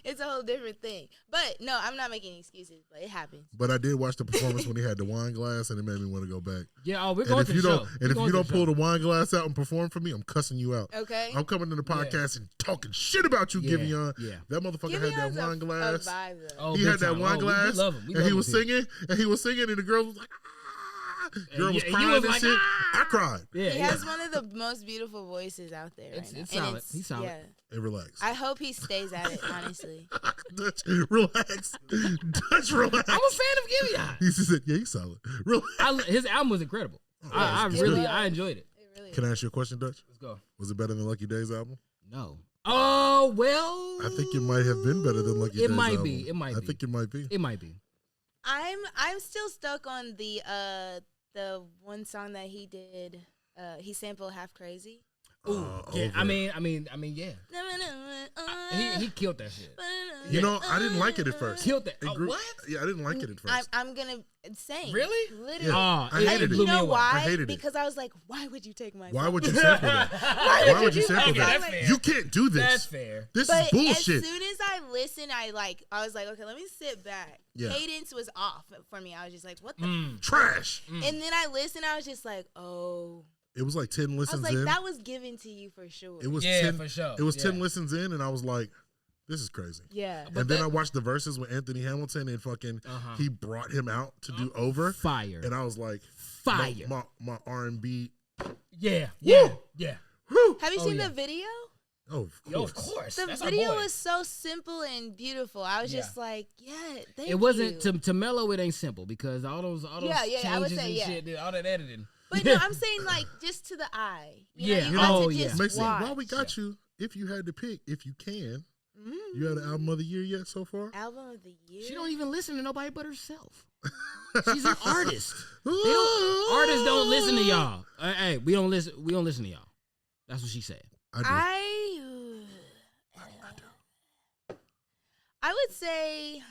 It's a whole different thing. But no, I'm not making excuses, but it happens. But I did watch the performance when he had the wine glass, and it made me want to go back. Yeah, we're going to the show. And if you don't pull the wine glass out and perform for me, I'm cussing you out. Okay. I'm coming to the podcast and talking shit about you, Giveon. Yeah. That motherfucker had that wine glass. He had that wine glass, and he was singing, and the girl was like, girl was crying and shit. I cried. Yeah, he has one of the most beautiful voices out there. It's solid. He's solid. Yeah. Hey, relax. I hope he stays at it, honestly. Dutch, relax. Dutch, relax. I'm a fan of Giveon. He said, yeah, he's solid. Relax. His album was incredible. I enjoyed it. Can I ask you a question, Dutch? Let's go. Was it better than Lucky Day's album? No. Oh, well. I think it might have been better than Lucky Day's album. It might be. I think it might be. It might be. I'm still stuck on the one song that he did. He sampled Half Crazy. Ooh, yeah. I mean, yeah. He killed that shit. You know, I didn't like it at first. Killed that. What? Yeah, I didn't like it at first. I'm gonna sing. Really? Literally. Yeah, I hated it. You know why? I hated it. Because I was like, why would you take my song? Why would you sample that? Why would you sample that? That's fair. You can't do this. That's fair. This is bullshit. As soon as I listened, I was like, okay, let me sit back. Yeah. Cadence was off for me. I was just like, what the trash. And then I listened. I was just like, oh. It was like 10 listens in. I was like, that was given to you for sure. It was 10, for sure. It was 10 listens in, and I was like, this is crazy. Yeah. And then I watched the verses with Anthony Hamilton, and fucking he brought him out to do Over. Fire. And I was like, fire. My R&B. Yeah. Woo! Yeah. Woo! Have you seen the video? Oh, of course. The video was so simple and beautiful. I was just like, thank you. It wasn't to Melo. It ain't simple because all those changes I would say, and shit, all that editing. But no, I'm saying like just to the eye. You yeah. know, you got to just watch. While we got you, if you had to pick, if you can, you had an album of the year yet so far? Album of the year? She don't even listen to nobody but herself. She's an artist. Artists don't listen to y'all. Hey, we don't listen to y'all. That's what she said. I would say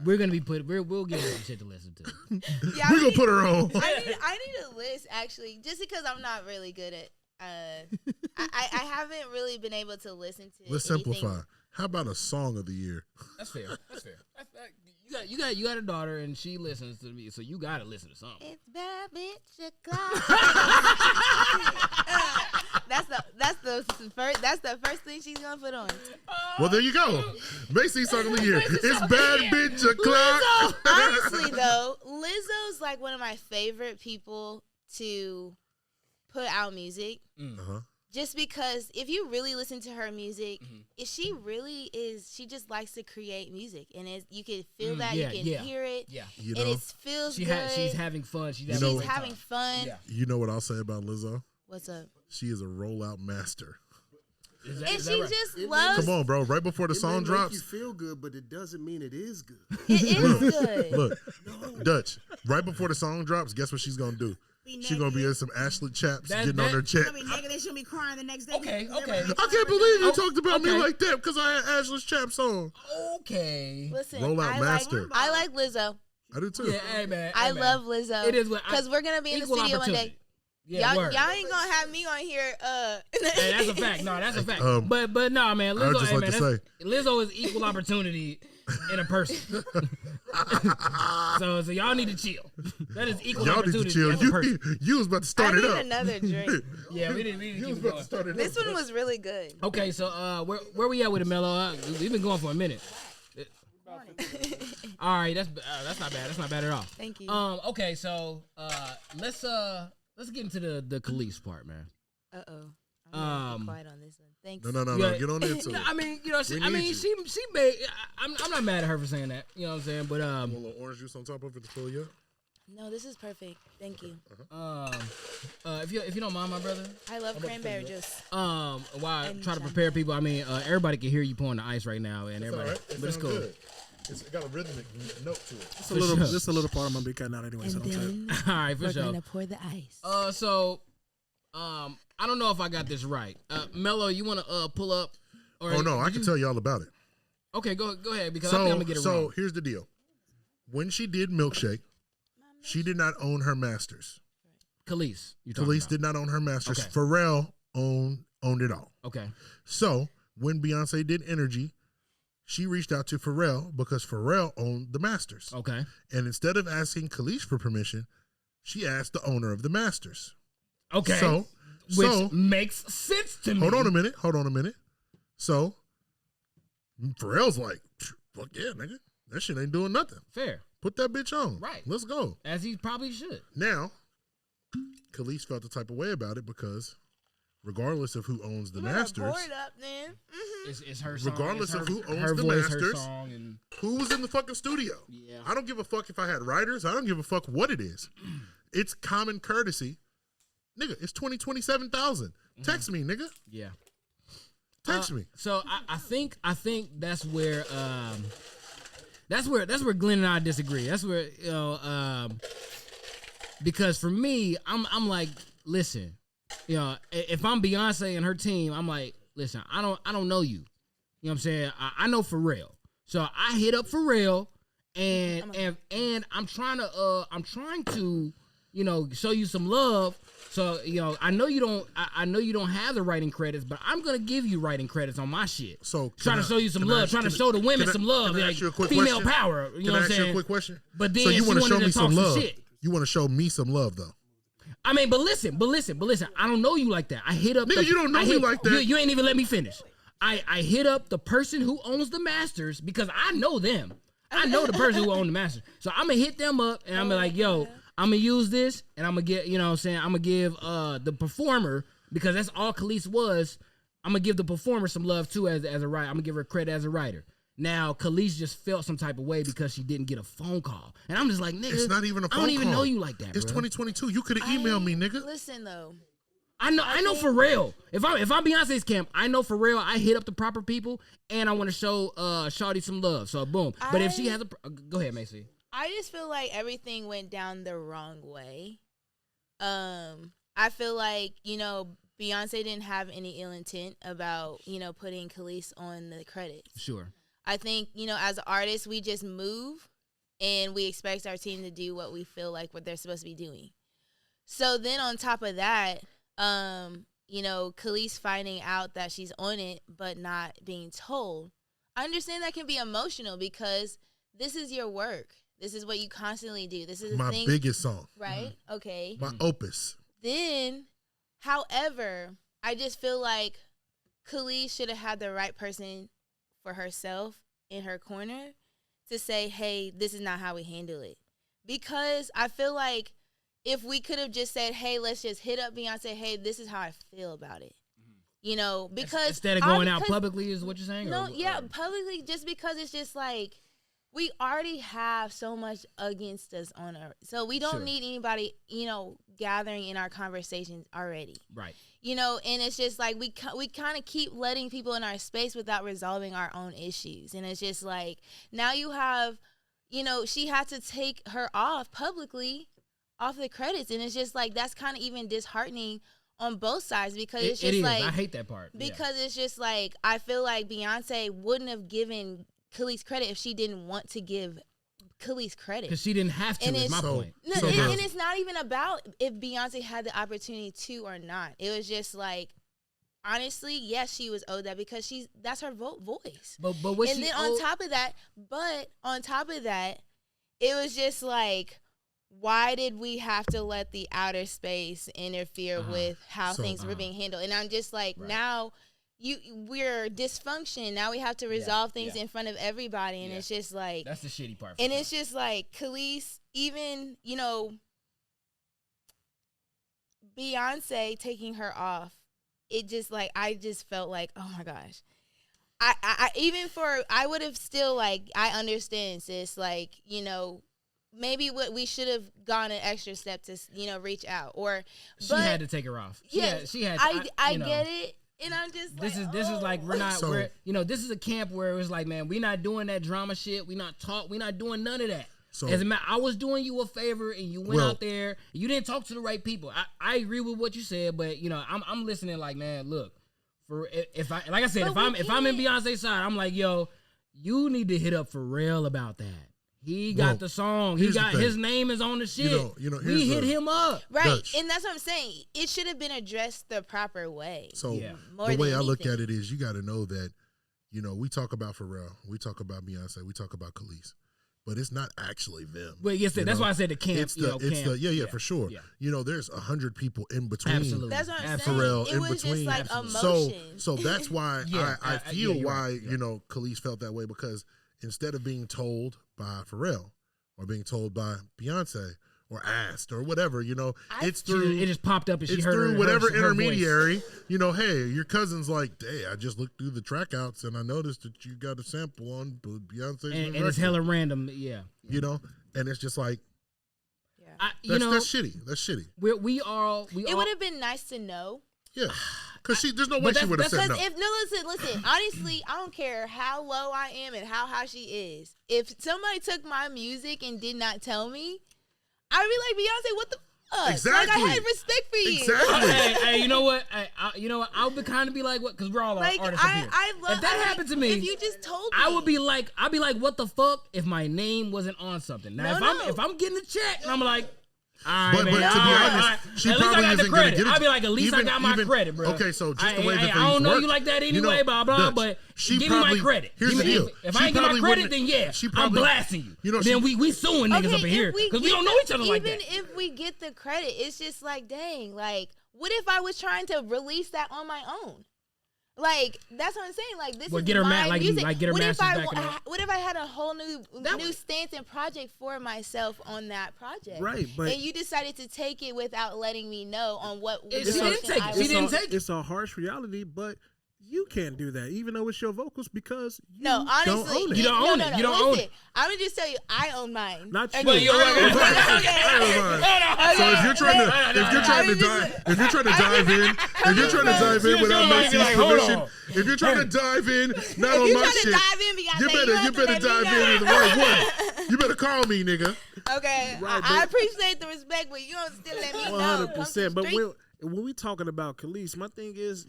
we're gonna be we'll give her some shit to listen to. Yeah, we're gonna put her on. I need a list actually, just because I'm not really good at. I haven't really been able to listen to. Let's simplify. How about a song of the year? That's fair. You got a daughter and she listens to me, so you gotta listen to something. It's bad bitch o'clock. That's the first thing she's gonna put on. Well, there you go. Mae C song of the year. It's bad bitch o'clock. Honestly, though, Lizzo's like one of my favorite people to put out music. Just because if you really listen to her music, she just likes to create music, and you can feel that, you can hear it, you know, and it feels good. She's having fun. She's having fun. Yeah. You know what I'll say about Lizzo? What's up? She is a rollout master. And she just loves. Come on, bro. Right before the song drops, you feel good, but it doesn't mean it is good. It is good. Look, Dutch. Right before the song drops, guess what she's gonna do? She's gonna be in some Ashlet chaps getting on her check. She'll be negative. She'll be crying the next day. Okay. I can't believe you talked about me like that because I had Ashlet chaps on. Okay. Listen, rollout master. I like Lizzo. I do too. Yeah, hey man. I love Lizzo. It is what because we're gonna be in the studio one day. Yeah, y'all ain't gonna have me on here. Hey, that's a fact. No, that's a fact. But no, man. Lizzo, I would just like to say, Lizzo is equal opportunity in a person. so y'all need to chill. That is equal opportunity. Y'all need to chill. As a person. You was about to start it up. I need another drink. Yeah, we didn't keep going. This one was really good. Okay, so where we at with it, Melo? We've been going for a minute. All right, that's not bad. That's not bad at all. Thank you. Okay, so let's get into the Kelis part, man. I'm quiet on this one. Thanks. No. Get on into it. I mean, you know, she made. I'm not mad at her for saying that. You know what I'm saying? But a little orange juice on top of it to fill you up. No, this is perfect. Thank you. If you don't mind, my brother. I love cranberry juice. While I try to prepare people, I mean, everybody can hear you pouring the ice right now, and everybody. Right. But it's cool. Good. It's got a rhythmic note to it. Just a little part I'm gonna be cutting out anyway. So don't say. All right, for we're sure. We're gonna pour the ice. I don't know if I got this right. Melo, you want to pull up? Or I can tell you all about it. Okay, go ahead because I think I'm gonna get it wrong. So here's the deal: when she did Milkshake, she did not own her masters. Kelis did not own her masters. Okay. Pharrell owned it all. Okay. So when Beyonce did Energy, she reached out to Pharrell because Pharrell owned the masters. Okay. And instead of asking Kelis for permission, she asked the owner of the masters. Okay. Which makes sense to me. Hold on a minute. So Pharrell's like, fuck yeah, nigga. That shit ain't doing nothing. Fair. Put that bitch on. Right. Let's go. As he probably should. Now, Kelis felt the type of way about it because regardless of who owns the masters, pour it up, man. It's her song. Regardless of who owns the voice, masters, her song, and who was in the fucking studio. Yeah. I don't give a fuck if I had writers. I don't give a fuck what it is. It's common courtesy. Nigga, it's 27,000. Text me, nigga. Yeah. Text me. So I think that's where Glenn and I disagree. That's where because for me, I'm like, listen, if I'm Beyonce and her team, I'm like, listen, I don't know you. You know what I'm saying? I know Pharrell. So I hit up Pharrell and I'm trying to show you some love. So I know you don't have the writing credits, but I'm gonna give you writing credits on my shit. So trying to show you some love, trying to show the women some love, like female power. You know what I'm saying? Can I ask you a quick question? But then so you want to show me some love? Shit. You want to show me some love though? I mean, but listen. I don't know you like that. I hit up. Nigga, you don't know me like that. You ain't even let me finish. I hit up the person who owns the masters because I know them. I know the person who owns the masters. So I'm gonna hit them up and I'm gonna like, yo, I'm gonna use this and I'm gonna get, I'm gonna give the performer, because that's all Kelis was. I'm gonna give the performer some love too as a writer. I'm gonna give her credit as a writer. Now Kelis just felt some type of way because she didn't get a phone call, and I'm just like, nigga, it's not even a phone call. I don't even know you like that. It's bro. 2022. You could have emailed me, nigga. Listen though. I know Pharrell. If I'm Beyonce's camp, I know Pharrell. I hit up the proper people, and I want to show Shawty some love. So boom. But if she has go ahead, Mae C. I just feel like everything went down the wrong way. I feel like Beyonce didn't have any ill intent about putting Kelis on the credits. Sure. I think as artists, we just move, and we expect our team to do what we feel like what they're supposed to be doing. So then on top of that, Kelis finding out that she's on it but not being told. I understand that can be emotional because this is your work. This is what you constantly do. This is my biggest song. Right? Okay. My opus. Then, however, I just feel like Kelis should have had the right person for herself in her corner to say, hey, this is not how we handle it. Because I feel like if we could have just said, hey, let's just hit up Beyonce, hey, this is how I feel about it. Because instead of going out publicly is what you're saying? No, publicly, just because it's just like we already have so much against us on our, so we don't need anybody, gathering in our conversations already. Right. And it's just like we kind of keep letting people in our space without resolving our own issues. And it's just like now you have, she had to take her off publicly off the credits, and it's just like that's kind of even disheartening on both sides because it's just like I hate that part because it's just like I feel like Beyonce wouldn't have given Kelis credit if she didn't want to give Kelis credit because she didn't have to. Is my point. No, and it's not even about if Beyonce had the opportunity to or not. It was just like honestly, yes, she was owed that because that's her voice. But and then on top of that, it was just like, why did we have to let the outer space interfere with how things were being handled? And I'm just like, now we're dysfunction. Now we have to resolve things in front of everybody. And it's just like, that's the shitty part. And it's just like Kelis, even, Beyonce taking her off. It just like, I just felt like, oh my gosh. I would have still like, I understand sis, like, maybe what we should have gone an extra step to, reach out or. She had to take her off. She had. I get it, and I'm just this like, this is like we're not. This is a camp where it was like, man, we're not doing that drama shit. We're not doing none of that. So, as a matter, I was doing you a favor, and you went out there. And you didn't talk to the right people. I agree with what you said, but I'm listening. Like, man, look, if I'm in Beyonce's side, I'm like, yo, you need to hit up Pharrell about that. He got the song. His name is on the shit. We hit him up. Right. Dutch. And that's what I'm saying. It should have been addressed the proper way. So the way I look at it is you got to know that you know, we talk about Pharrell, we talk about Beyonce, we talk about Kelis, but it's not actually them. Well, yes, that's why I said the camp. It's for sure. Yeah. You know, there's 100 people in between. Absolutely. That's what I'm Pharrell saying. It was between. just like emotion. So that's why I feel why right. you know Kelis felt that way, because instead of being told by Pharrell or being told by Beyonce or asked or whatever, you know, it just popped up and she heard through whatever her intermediary. voice. You know, hey, your cousin's like, hey, I just looked through the track outs and I noticed that you got a sample on Beyonce's and it's hella random, you know, and it's just like, that's shitty. That's shitty. It would have been nice to know. Yeah, because there's no way she would have said no. Listen. Honestly, I don't care how low I am and how high she is. If somebody took my music and did not tell me, I'd be like, Beyonce, what the fuck? Exactly. Like, I had respect for you. Exactly. Hey, you know what? I would kind of be like, what? Because we're all artists up here. If that happened to me, if you just told me, I'd be like, what the fuck if my name wasn't on something? Now, if I'm getting a check and I'm like, all right, but to be honest, she probably isn't going to get it. I'd be like, at least I got my credit, bro. Okay, so just the way that things I don't know work, you like that anyway, blah, blah, but give me my credit. Here's the deal. If I ain't get my credit, then I'm blasting you. You know, then we suing niggas up in here because we don't know each other like that. Even if we get the credit, it's just like, dang, like, what if I was trying to release that on my own? Like, that's what I'm saying. Like, this is get her my music. Get her masters back. What if I had a whole new stance and project for myself on that project? Right, but and you decided to take it without letting me know on what. She didn't take it. It's a harsh reality, but you can't do that, even though it's your vocals, because you honestly, don't own it. You don't own it. You don't own it. I'm gonna just tell you, I own mine. Not you. So if you're trying to dive in without Mae C's permission, if you're trying to dive in, not on my shit, you better dive in with the right one. You better call me, nigga. Okay, right, I appreciate the respect, but you don't still let me know. 100%. But when we talking about Kelis, my thing is,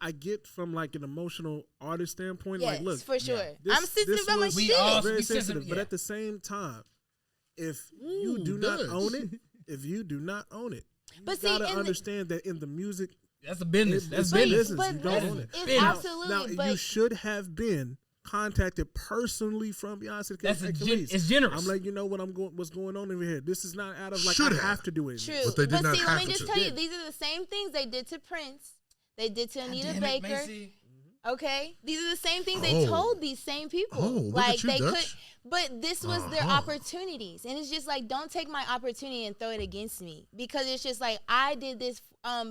I get from like an emotional artist standpoint, yes, like, look, for sure, I'm sensitive about my shit. Very sensitive, but at the same time, if you do not own it, you gotta understand that in the music, that's a business. That's business. But you don't own it. It's absolutely. Now you should have been contacted personally from Beyonce. It's generous. I'm like, you know what's going on over here. This is not out of like I have to do it. True, but they did not have let me just to. tell you, these are the same things they did to Prince. They did to Anita Baker. Okay, these are the same things they told these same people. Like they Dutch. could, but this was their opportunities, and it's just like, don't take my opportunity and throw it against me, because it's just like, I did this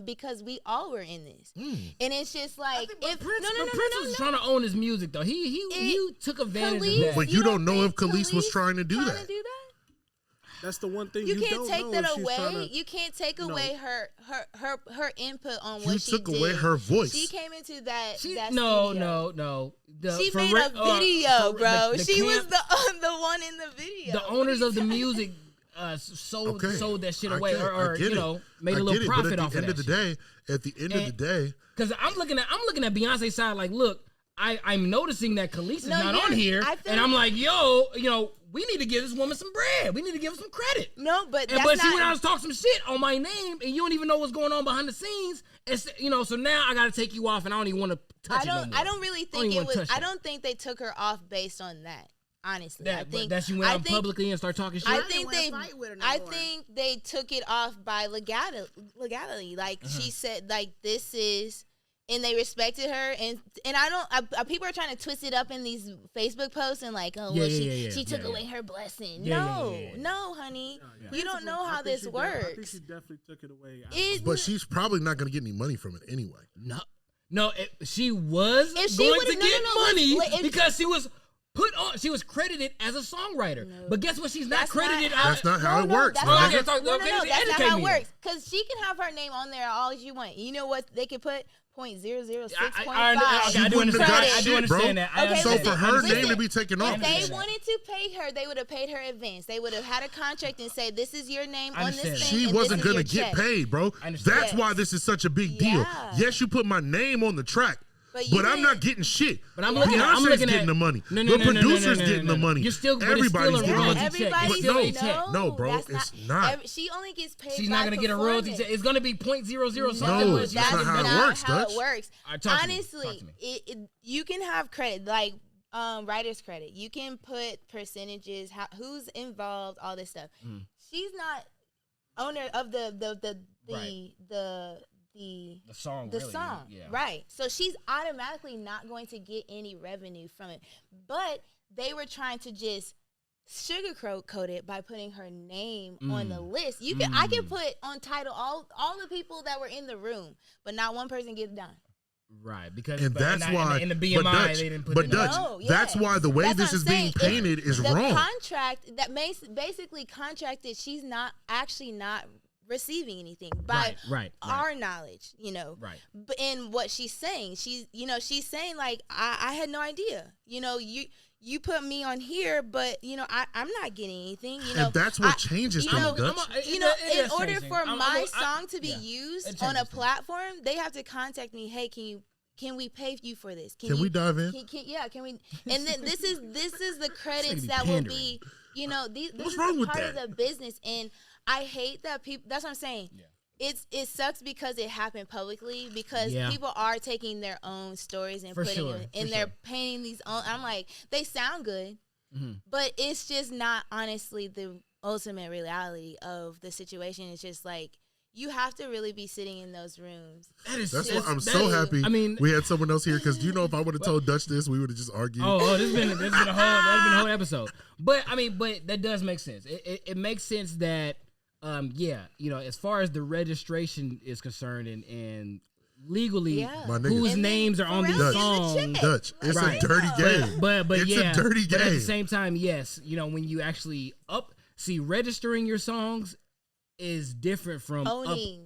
because we all were in this, and it's just like, if Prince was trying to own his music though. He took advantage of that. But you don't know if Kelis was trying to do that. That's the one thing you can't don't take know that if she's away. You can't take away her input on what she did. You took away her voice. She came into that. No. She made a video, bro. She was the one in the video. The owners of the music sold that shit away, or you know, made a little profit off of that. At the end of the day, because I'm looking at Beyonce's side, like, look, I'm noticing that Kelis is not on here, and I'm like, yo, you know, we need to give this woman some bread. We need to give her some credit. No, but she went out and talked some shit on my name, and you don't even know what's going on behind the scenes. It's, you know, so now I got to take you off, and I don't even want to touch it no more. I don't really think it was. I don't think they took her off based on that. Honestly, I think that she went out publicly and started talking shit. I think they took it off by legality. Like she said, like, this is. And they respected her, and I don't. People are trying to twist it up in these Facebook posts and like, oh, well, she took away her blessing. No, honey, you don't know how this works. I think she definitely took it away. But she's probably not going to get any money from it anyway. No, she was going to get money because she was put on. She was credited as a songwriter, but guess what? She's not credited. That's not how it works. That's not how it works. Because she can have her name on there all you want. You know what they could put? 0.006.5. I do understand that. Okay, so for her name to be taken off, if they wanted to pay her, they would have paid her advance. They would have had a contract and say, "This is your name on this thing." She wasn't gonna get paid, bro. That's why this is such a big deal. Yes, you put my name on the track, But I'm not getting shit. But I'm looking at getting the money. The producer's getting the money. You're still, everybody's getting the money. Everybody's still a check. No, bro, it's not. She only gets paid. She's not gonna get a royalty. It's gonna be 0.00 something. No, that's not how it works. Honestly, you can have credit like writer's credit. You can put percentages, who's involved, all this stuff. She's not owner of the song, right? So she's automatically not going to get any revenue from it. But they were trying to just sugarcoat it by putting her name on the list. I can put on title all the people that were in the room, but not one person gets done. Right, because that's why in the BMI they didn't put it. That's why the way this is being painted is wrong. The contract that basically contracted, she's not receiving anything by our knowledge, Right. But in what she's saying, she's saying like I had no idea. You put me on here, but I'm not getting anything. And that's what changes things, Dutch. In order for my song to be used on a platform, they have to contact me. Hey, can we pay you for this? Can we dive in? Can we? And then this is the credits that will be. This is part of the business, and I hate that people. That's what I'm saying. Yeah. It sucks because it happened publicly because people are taking their own stories and putting it, and they're painting these own. I'm like, they sound good, but it's just not honestly the ultimate reality of the situation. It's just like you have to really be sitting in those rooms. That's why I'm so happy. I mean, we had someone else here because if I would have told Dutch this, we would have just argued. This has been a whole episode. But that does make sense. It makes sense that. As far as the registration is concerned and legally whose names are on these songs. Dutch, it's a dirty game. But it's a dirty game. But at the same time, yes, when you actually registering your songs is different from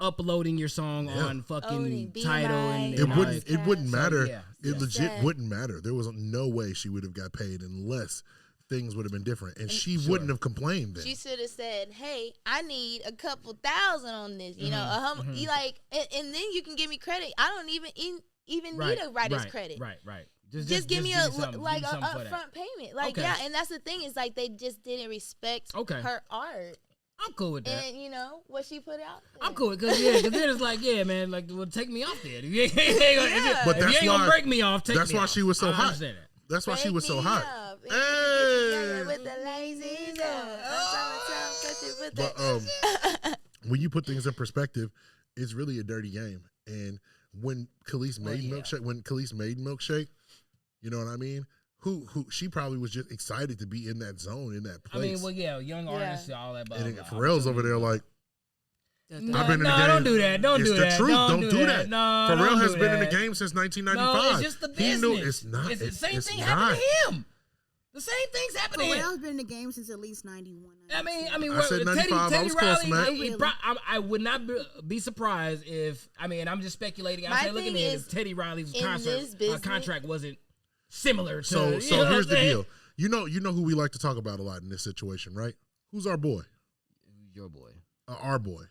uploading your song on fucking Tidal. And it wouldn't matter. It legit wouldn't matter. There was no way she would have got paid unless things would have been different, and she wouldn't have complained then. She should have said, "Hey, I need a couple thousand on this." You like, and then you can give me credit. I don't even need a writer's credit. Right. Just give me a upfront payment. And that's the thing is like they just didn't respect her art. I'm cool with that. And what she put out there. I'm cool because then it's like, man, like, well, take me off there. If you ain't gonna break me off, take me off. That's why she was so hot. That's why she was so hot. Hey. But when you put things in perspective, it's really a dirty game. And when Kelis made Milkshake, you know what I mean? Who she probably was just excited to be in that zone, in that place. Young artists, all that. And Pharrell's over there like, I've been in the game. Don't do that. Don't do that. It's the truth. Don't do that. No, Pharrell has been in the game since 1995. No, it's just the business. He knew it's not. It's the same thing happened to him. The same thing's happened to him. Pharrell's been in the game since at least 91. I said 95. I was close, man. I would not be surprised if, and I'm just speculating. I'm looking at if Teddy Riley's contract wasn't similar to. So here's the deal. You know who we like to talk about a lot in this situation, right? Who's our boy? Your boy. Our boy.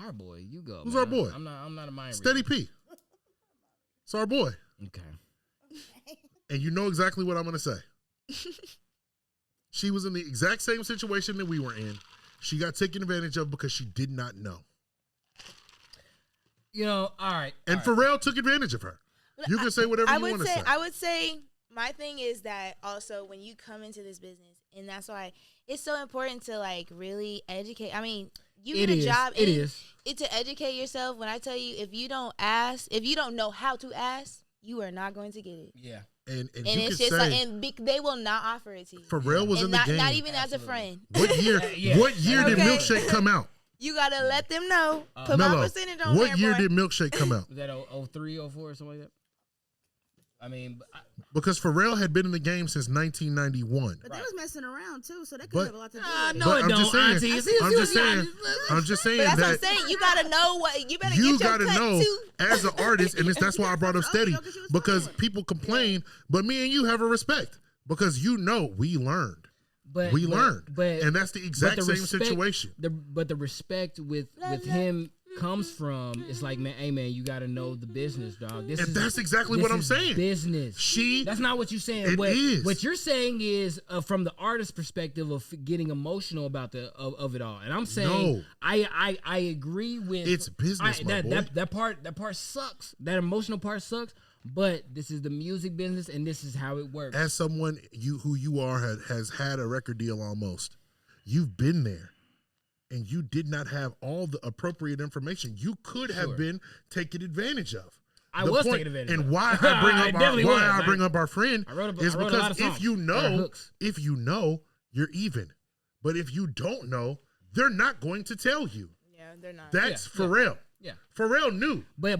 Our boy, you go. Who's our boy? I'm not a mind Steady reader. P. It's our boy. Okay. And you know exactly what I'm going to say. She was in the exact same situation that we were in. She got taken advantage of because she did not know. All right. And Pharrell took advantage of her. You can say whatever you want to say. I would say my thing is that also when you come into this business, and that's why it's so important to like really educate. You get a job. To educate yourself. When I tell you, if you don't ask, if you don't know how to ask, you are not going to get it. Yeah. And it's just they will not offer it to you. Pharrell was in the game. Not even as a friend. What year? What year did Milkshake come out? You gotta let them know. Put Melo, my percentage on there. What year did Milkshake come out? Was that 03, 04 or something like that? Because Pharrell had been in the game since 1991. But they was messing around too, so that could have a lot to do with it. No, it don't. I'm just saying that's that. What I'm saying. You gotta know what you better. You get your gotta cut know too. as an artist, and that's why I brought up Steady because people complain, but me and you have a respect because we learned. And that's the exact same situation. But the respect with him comes from, it's like, man, hey man, you got to know the business, dog. That's exactly what I'm saying. Business. That's not what you're saying. What you're saying is from the artist perspective of getting emotional about of it all. And I'm saying, no. I agree with it's business. That part sucks. That emotional part sucks. But this is the music business, and this is how it works. As someone who you are has had a record deal almost, you've been there. And you did not have all the appropriate information. You could have been taken advantage of. I was taking advantage of. And why I bring up our friend is because if you know, you're even. But if you don't know, they're not going to tell you. Yeah, they're not. That's Pharrell. Yeah, Pharrell knew. But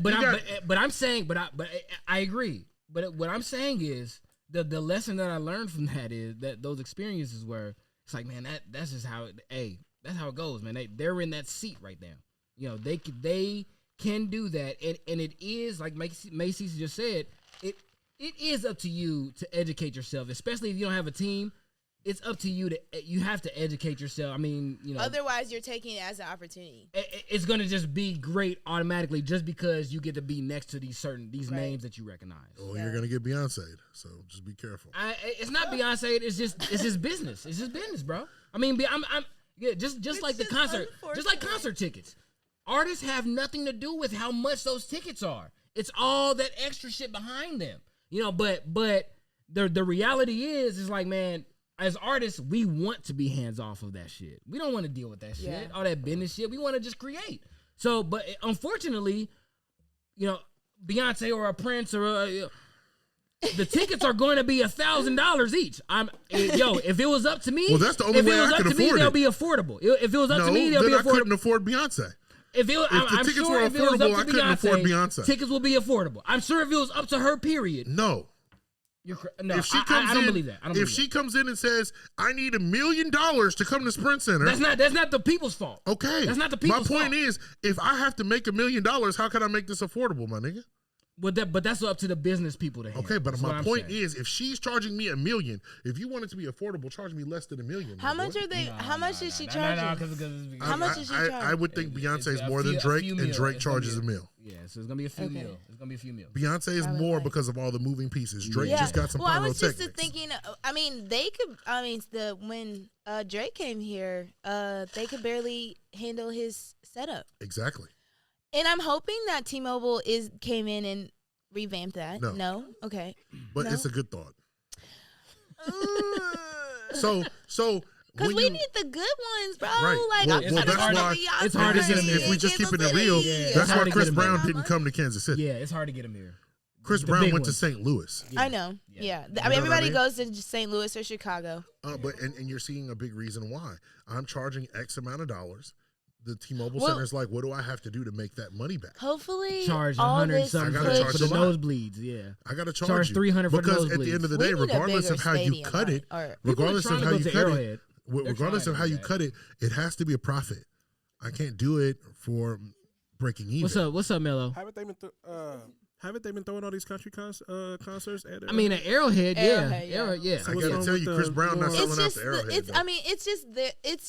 I agree. But what I'm saying is the lesson that I learned from that is that those experiences were, it's like, man, that's just how that's how it goes, man. They're in that seat right now. You know, they can do that, and it is like Mae C just said. It is up to you to educate yourself, especially if you don't have a team. It's up to you you have to educate yourself. I mean, you know, otherwise you're taking it as an opportunity. It's gonna just be great automatically just because you get to be next to these names that you recognize. Oh, you're gonna get Beyonce, so just be careful. It's not Beyonce. It's just business. It's just business, bro. I mean, just like the concert, just like concert tickets. Artists have nothing to do with how much those tickets are. It's all that extra shit behind them, you know. But the reality is like, man, as artists, we want to be hands off of that shit. We don't want to deal with that shit, all that business shit. We want to just create. So, but unfortunately, you know, Beyonce or a Prince or the tickets are going to be $1,000 each. If it was up to me, well, that's the only way I could afford it. They'll be affordable. If it was up to me, they'll be affordable. I couldn't afford Beyonce. If the tickets were affordable, I couldn't afford Beyonce. Tickets will be affordable. I'm sure if it was up to her, period. No. No, I don't believe that. If she comes in and says, "I need $1 million to come to Sprint Center," that's not the people's fault. Okay, that's not the people's fault. My point is, if I have to make $1 million, how can I make this affordable, my nigga? But that's up to the business people to handle. Okay, but my point is, if she's charging me $1 million, if you want it to be affordable, charge me less than $1 million. How much are they? How much is she charging? How much is she charging? I would think Beyonce's more than Drake, and Drake charges $1 million. Yeah, so it's gonna be a few mil. It's gonna be a few mil. Beyonce is more because of all the moving pieces. Drake just got some pyrotechnics. I was just thinking. I mean, when Drake came here, they could barely handle his setup. Exactly. And I'm hoping that T-Mobile came in and revamped that. No? Okay. But it's a good thought. So because we need the good ones, bro. Right. Like, well, that's why it's hard to get them here. If we just keep it real, that's why Chris Brown didn't come to Kansas City. Yeah, it's hard to get him here. Chris Brown went to St. Louis. I know. Yeah. I mean, everybody goes to St. Louis or Chicago. But you're seeing a big reason why. I'm charging X amount of dollars. The T-Mobile Center is like, what do I have to do to make that money back? Hopefully, charge $100 something for the nosebleeds. Yeah, I got to charge $300 for the nosebleeds. Because at the end of the day, regardless of how you cut it, it has to be a profit. I can't do it for breaking even. What's up, Melo? Haven't they been throwing all these country concerts at Arrowhead? I mean, at Arrowhead, yeah. So I gotta tell you, Chris Brown not selling out to Arrowhead. I mean, it's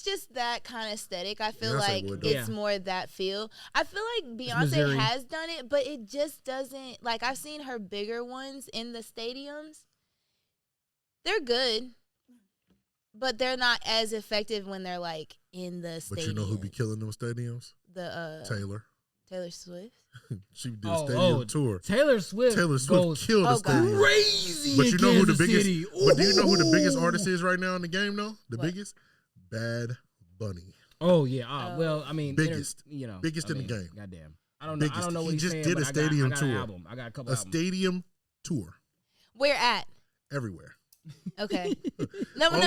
just that kind of aesthetic. I feel like it's more that feel. I feel like Beyonce has done it, but it just doesn't. Like, I've seen her bigger ones in the stadiums. They're good, but they're not as effective when they're like in the stadium. But you know who be killing them stadiums? Taylor Swift. She did a stadium tour. Taylor Swift killed the stadium. Crazy. But you know who the biggest? But do you know who the biggest artist is right now in the game? Though biggest, Bad Bunny. Oh yeah. Well, I mean, biggest in the game. Goddamn. I don't know what he he's just saying, did a stadium tour. I got a couple. A stadium tour. Where at? Everywhere. Okay. No. But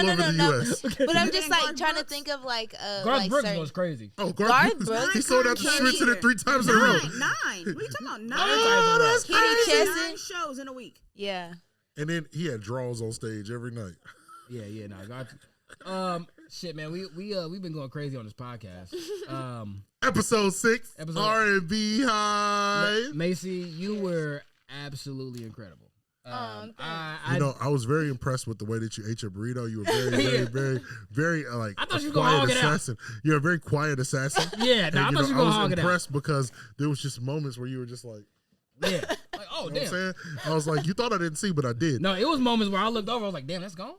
I'm just like trying to think of like Garth Brooks goes crazy. Oh, Garth Brooks. He sold out the Sprint Center 3 times in a row. 9. What are you talking about? 9. Oh, that's crazy. 9 shows in a week. Yeah. And then he had draws on stage every night. Yeah, no. Shit, man, we've been going crazy on this podcast. Episode 6, R&Bee Hive. Mae C, you were absolutely incredible. I was very impressed with the way that you ate your burrito. You were very like I thought you a were gonna hog quiet it out. assassin. You're a very quiet assassin. Yeah, no, I thought you were I gonna was hog it out. impressed because there was just moments where you were just like, Yeah, like, oh you know damn. what I'm saying? I was like, you thought I didn't see, but I did. No, it was moments where I looked over. I was like, damn, that's gone.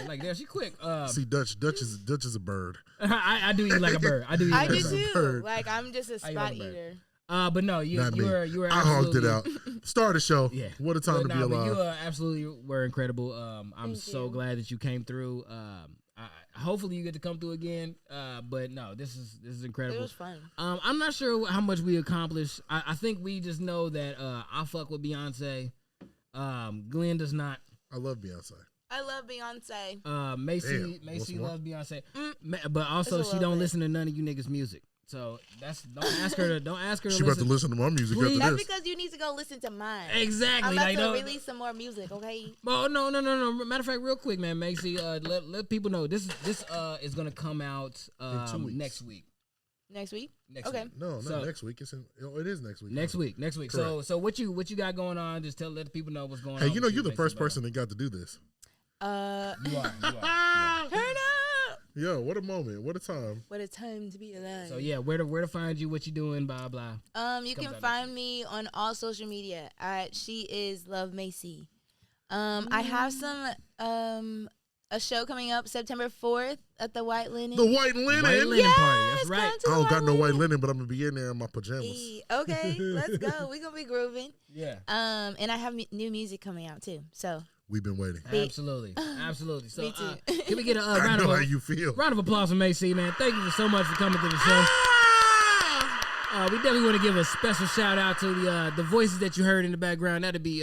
Like damn, she quick. See, Dutch is a bird. I do eat like a bird. I do eat I like a do bird. too. Bird. Like I'm just a I eat spot like a bird. eater. But no, you Not me. were I hogged it absolutely- out. Start the show. Yeah, What a time to be but alive. you absolutely were incredible. I'm Thank so you. glad that you came through. Hopefully you get to come through again. But no, this is It incredible. was fun. I'm not sure how much we accomplished. I think we just know that I fuck with Beyonce. Glenn does not. I love Beyonce. I love Beyonce. Mae C Damn, what's more? loves Beyonce, but also It's a she little don't bit. listen to none of you niggas' music. So don't ask her to She about to listen to my music Please. after That's this. because you need to go listen to mine. Exactly. I'm about like, to don't- release some more music, okay? Oh no. Matter of fact, real quick, man, Mae C, let people know this is gonna come out 2 weeks. next week. Next week? Next Okay. week. No, not So- next week. It is next week. Next week. Correct. So what you got going on? Just let the people know what's going on. Hey, you know with you're the Mae C, first brother. person that got to do this. You are. Turn up! Yo, what a moment. What a time. What a time to be alive. So yeah, where to find you? What you doing? Blah blah. You Comes can out find me on all social media at She Is Love Mae C. I have some a show coming up September 4th at the White Linen. The white linen. White linen party. That's Yes, right. come to I don't the got no white Linen. linen, but I'm gonna be in there in my pajamas. Okay, let's go. We're gonna be grooving. Yeah. And I have new music coming out too. So We've been waiting. Absolutely. So Me too. can we get a I round know of how you feel. round of applause for Mae C, man? Thank you so much for coming to the show. We definitely want to give a special shout out to the voices that you heard in the background. That'd be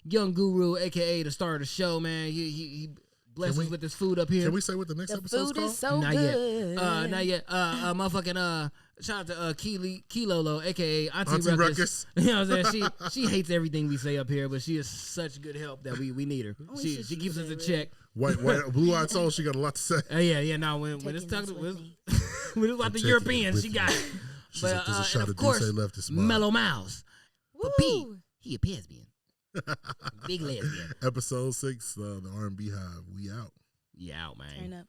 young Guroux, aka the star of the show, man. He blesses us with this food up here. Can we say what the next the episode's food called? is so Not good. yet. Not yet. Motherfucking shout out to Kilolo, aka Auntie Auntie Ruckus. Ruckus. You know what I'm saying? She hates everything we say up here, but she is such good help that we need her. She keeps us in check. White, blue-eyed soul. She got a lot to say. Yeah. No, when it's Taking talking this with me. when it's about the taking it Europeans, with she me. got it. She's But like, there's a and shot of of course, Deuce left this month. Mellow Mouse. For Pete, Woo. he a lesbian. Big lesbian. Episode 6, the R&B Hive. We out. Yeah, out, man. Turn up.